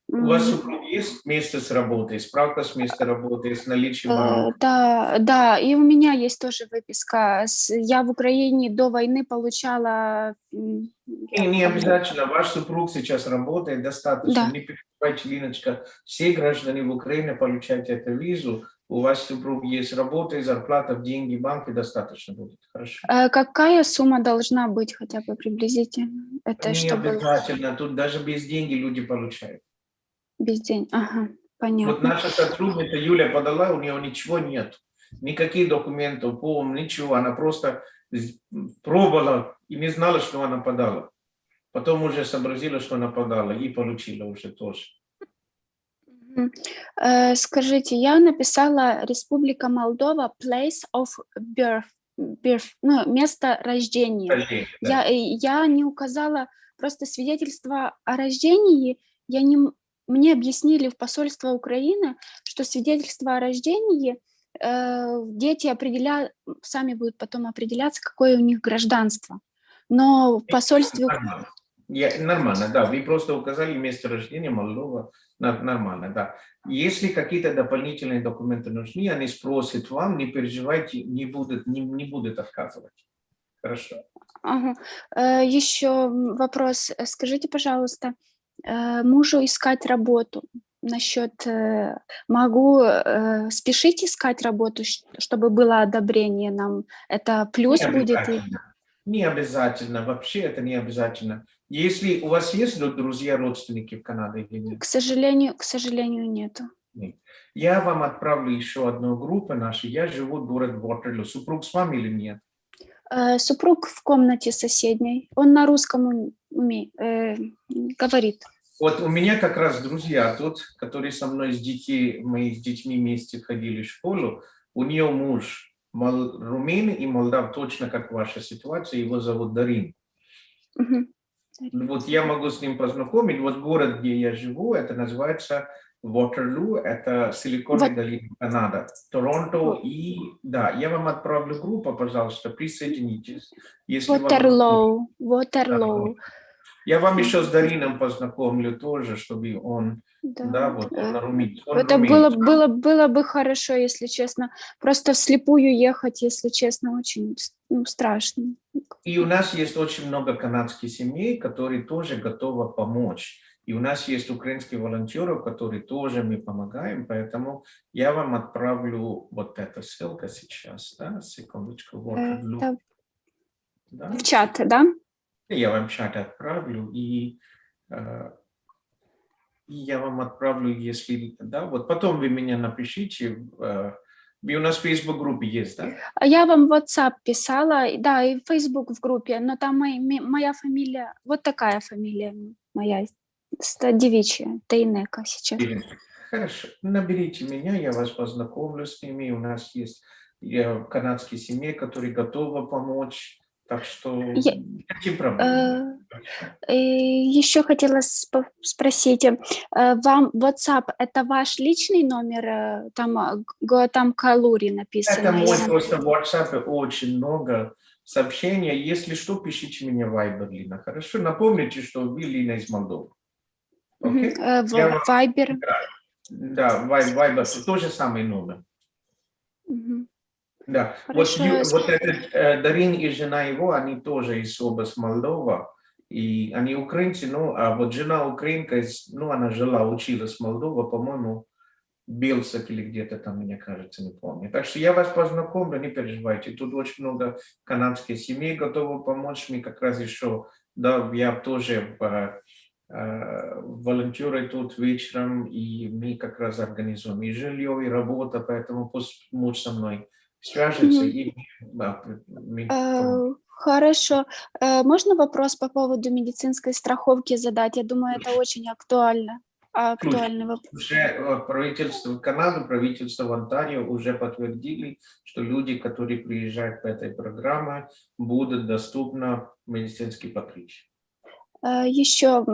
У вас супруг есть место с работы, справка с места работы, с наличием налогов? Да, и у меня есть тоже выписка. Я в Украине до войны получала... Не обязательно. Ваш супруг сейчас работает достаточно. Да. Не переживайте, Линочка. Все граждане в Украине получают эту визу. У вас супруг есть работа и зарплата, деньги, банки достаточно будет. Хорошо. Какая сумма должна быть хотя бы приблизительно? Это Не чтобы обязательно. Тут даже без денег люди получают. без денег. Ага, Вот понятно. наша сотрудница Юля подала, у нее ничего нет. Никаких документов, ничего. Она просто пробовала и не знала, что она подала. Потом уже сообразила, что она подала, и получила уже тоже. Скажите, я написала Республика Молдова, place of birth, ну, место рождения. Рождение, да. Я не указала просто свидетельство о рождении. Мне объяснили в посольство Украины, что свидетельство о рождении дети сами будут потом определяться, какое у них гражданство. Но в посольстве... Нормально, да. Вы просто указали место рождения Молдова. Нормально, да. Если какие-то дополнительные документы нужны, они спросят вам, не переживайте, не будут отказывать. Хорошо. Ага. Еще вопрос. Скажите, пожалуйста, мужу искать работу. Насчет могу спешить искать работу, чтобы было одобрение нам. Это плюс будет? Не обязательно. Вообще это не обязательно. Если у вас есть друзья, родственники в Канаде или нет? К сожалению, нету. Нет. Я вам отправлю еще одну группу нашу. Я живу в городе Ватерлоо. Супруг с вами или нет? Супруг в комнате соседней. Он на русском говорит. Вот у меня как раз друзья тут, которые со мной мы с детьми вместе ходили в школу. У нее муж румын и молдав, точно как ваша ситуация. Его зовут Дарин. Вот я могу с ним познакомить. Вот город, где я живу, это называется Ватерлоо, это Силиконовая долина, Канада, Торонто. И да, я вам отправлю группу, пожалуйста, присоединитесь. Ватерлоо. Я вам еще с Дарином познакомлю тоже, чтобы он, вот он румын. Это было бы хорошо, если честно. Просто вслепую ехать, если честно, очень страшно. И у нас есть очень много канадских семей, которые тоже готовы помочь. И у нас есть украинские волонтеры, которые тоже мы помогаем, поэтому я вам отправлю вот эту ссылку сейчас, да, секундочку. В чат, да? Я вам в чат отправлю, и я вам отправлю, если, да, вот потом вы меня напишите, вы у нас в Facebook-группе есть, да? Я вам в WhatsApp писала, да, и в Facebook в группе, но там моя фамилия, вот такая фамилия моя, девичья, Тайнека сейчас. Хорошо, наберите меня, я вас познакомлю с ними, у нас есть канадские семьи, которые готовы помочь. Так что какие проблемы? Еще хотела спросить, вам WhatsApp это ваш личный номер? Там GAUTHAM Kolluri написано. Это мой просто в WhatsApp очень много сообщений. Если что, пишите мне в Viber, Лина. Хорошо? Напомните, что вы Лина из Молдовы. Viber? Да, Viber тот же самый номер. Да, вот этот Дарин и жена его, они тоже из области Молдова, и они украинцы, а вот жена украинка, она жила, училась в Молдове, по-моему, Белсак или где-то там, мне кажется, не помню. Так что я вас познакомлю, не переживайте, тут очень много канадских семей готовы помочь, мы как раз еще, да, я тоже волонтеры тут вечером, и мы как раз организуем и жилье, и работа, поэтому пусть муж со мной свяжется и Хорошо. Можно вопрос по поводу медицинской страховки задать? Я думаю, это очень актуальный вопрос. Уже правительство Канады, правительство Онтарио уже подтвердили, что люди, которые приезжают по этой программе, будут доступны медицинские покрытия. Еще,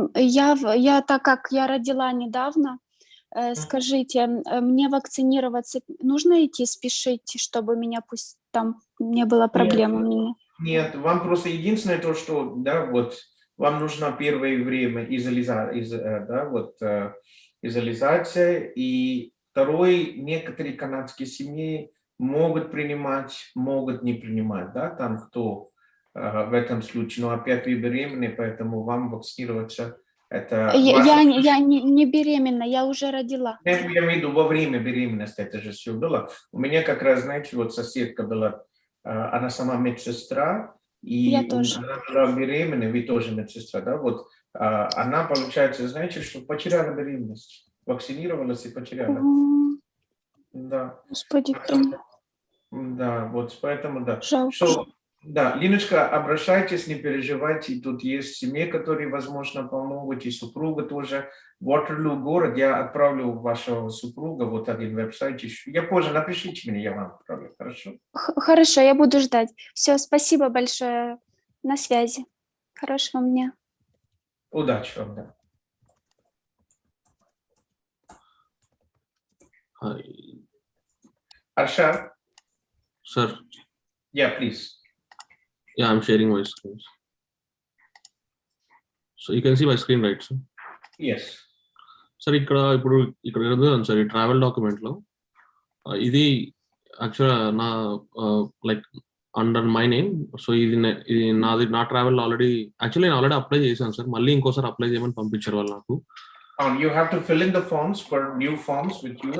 так как я родила недавно, скажите, мне вакцинироваться нужно идти спешить, чтобы меня там не было проблем у меня? Нет, вам просто единственное то, что, да, вот вам нужно первое время изолизация, и второй, некоторые канадские семьи могут принимать, могут не принимать, да, там кто в этом случае, но опять вы беременны, поэтому вам вакцинироваться, это Я не беременна, я уже родила. Я имею в виду во время беременности это же все было. У меня как раз, знаете, вот соседка была, она сама медсестра, и Я тоже. она была беременна, вы тоже медсестра, да, вот она, получается, знаете, что потеряла беременность, вакцинировалась и потеряла. Да. Господи, Да, вот поэтому, да. жалко. Да, Линочка, обращайтесь, не переживайте, тут есть семьи, которые, возможно, помогут, и супруга тоже. Waterloo город, я отправлю вашего супруга, вот один веб-сайт еще. Я позже, напишите мне, я вам отправлю, хорошо? Хорошо, я буду ждать. Все, спасибо большое. На связи. Хорошего мне. Удачи вам, да. Arshad? Sir. Yeah, please. Yeah, I'm sharing my screen. So you can see my screen, right, sir? Yes. Sir, ఇక్కడ ఉంది sir ఈ travel document లో ఇది actual నా like under my name. So ఇది నాది నా travel already actually నేను ఆల్రెడీ అప్లై చేశాను సార్. మళ్ళీ ఇంకోసారి అప్లై చేయమని పంపించారు వాళ్ళు నాకు. You have to fill in the forms for new forms with you.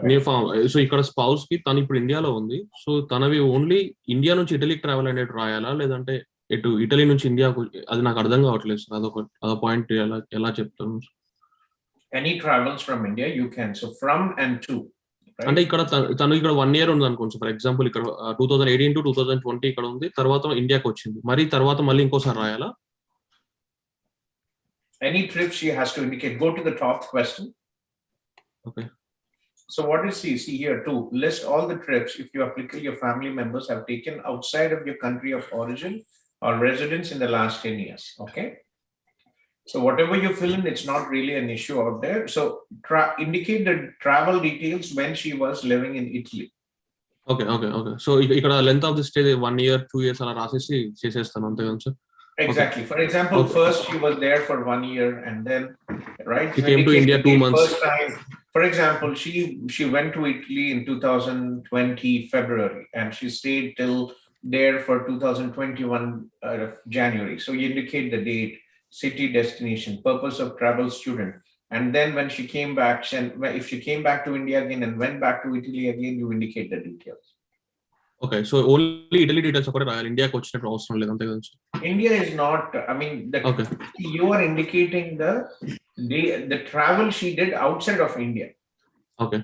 New form. So ఇక్కడ స్పౌస్ కి తను ఇప్పుడు ఇండియాలో ఉంది. సో తనవి ఓన్లీ ఇండియా నుంచి ఇటలీకి ట్రావెల్ అనేది రాయాలా, లేదంటే ఇటు ఇటలీ నుంచి ఇండియాకు, అది నాకు అర్థం కావట్లేదు సార్. అదొక పాయింట్ ఎలా చెప్తాను? Any travels from India you can. So from and to. అంటే ఇక్కడ తను ఇక్కడ 1 year ఉంది అనుకోండి. ఫర్ ఎగ్జాంపుల్ ఇక్కడ 2018 to 2020 ఇక్కడ ఉంది, తర్వాత ఇండియాకి వచ్చింది, మరి తర్వాత మళ్ళీ ఇంకోసారి రాయాలా? Any trip she has to indicate. Go to the top question. Okay. So what is see here too? List all the trips if you applicable your family members have taken outside of your country of origin or residence in the last 10 years. Okay. So whatever you fill in, it's not really an issue out there. So indicate the travel details when she was living in Italy. Okay. So ఇక్కడ length of the stay 1 year 2 years అలా రాసేసి చేసేస్తాను అంతే కదా sir? Exactly. For example, first she was there for 1 year and then, right? She came to India 2 months. First time, for example, she went to Italy in 2020 February and she stayed till there for 2021 January. So you indicate the date, city, destination, purpose of travel, student. And then when she came back, if she came back to India again and went back to Italy again, you indicate the details. Okay, so only Italy details ఒకటే రాయాలి, ఇండియాకి వచ్చినట్టు అవసరం లేదు అంతే కదా? India is not, I mean, okay. You are indicating the travel she did outside of India. Okay,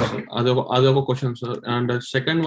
sir. Other question, sir. And second one,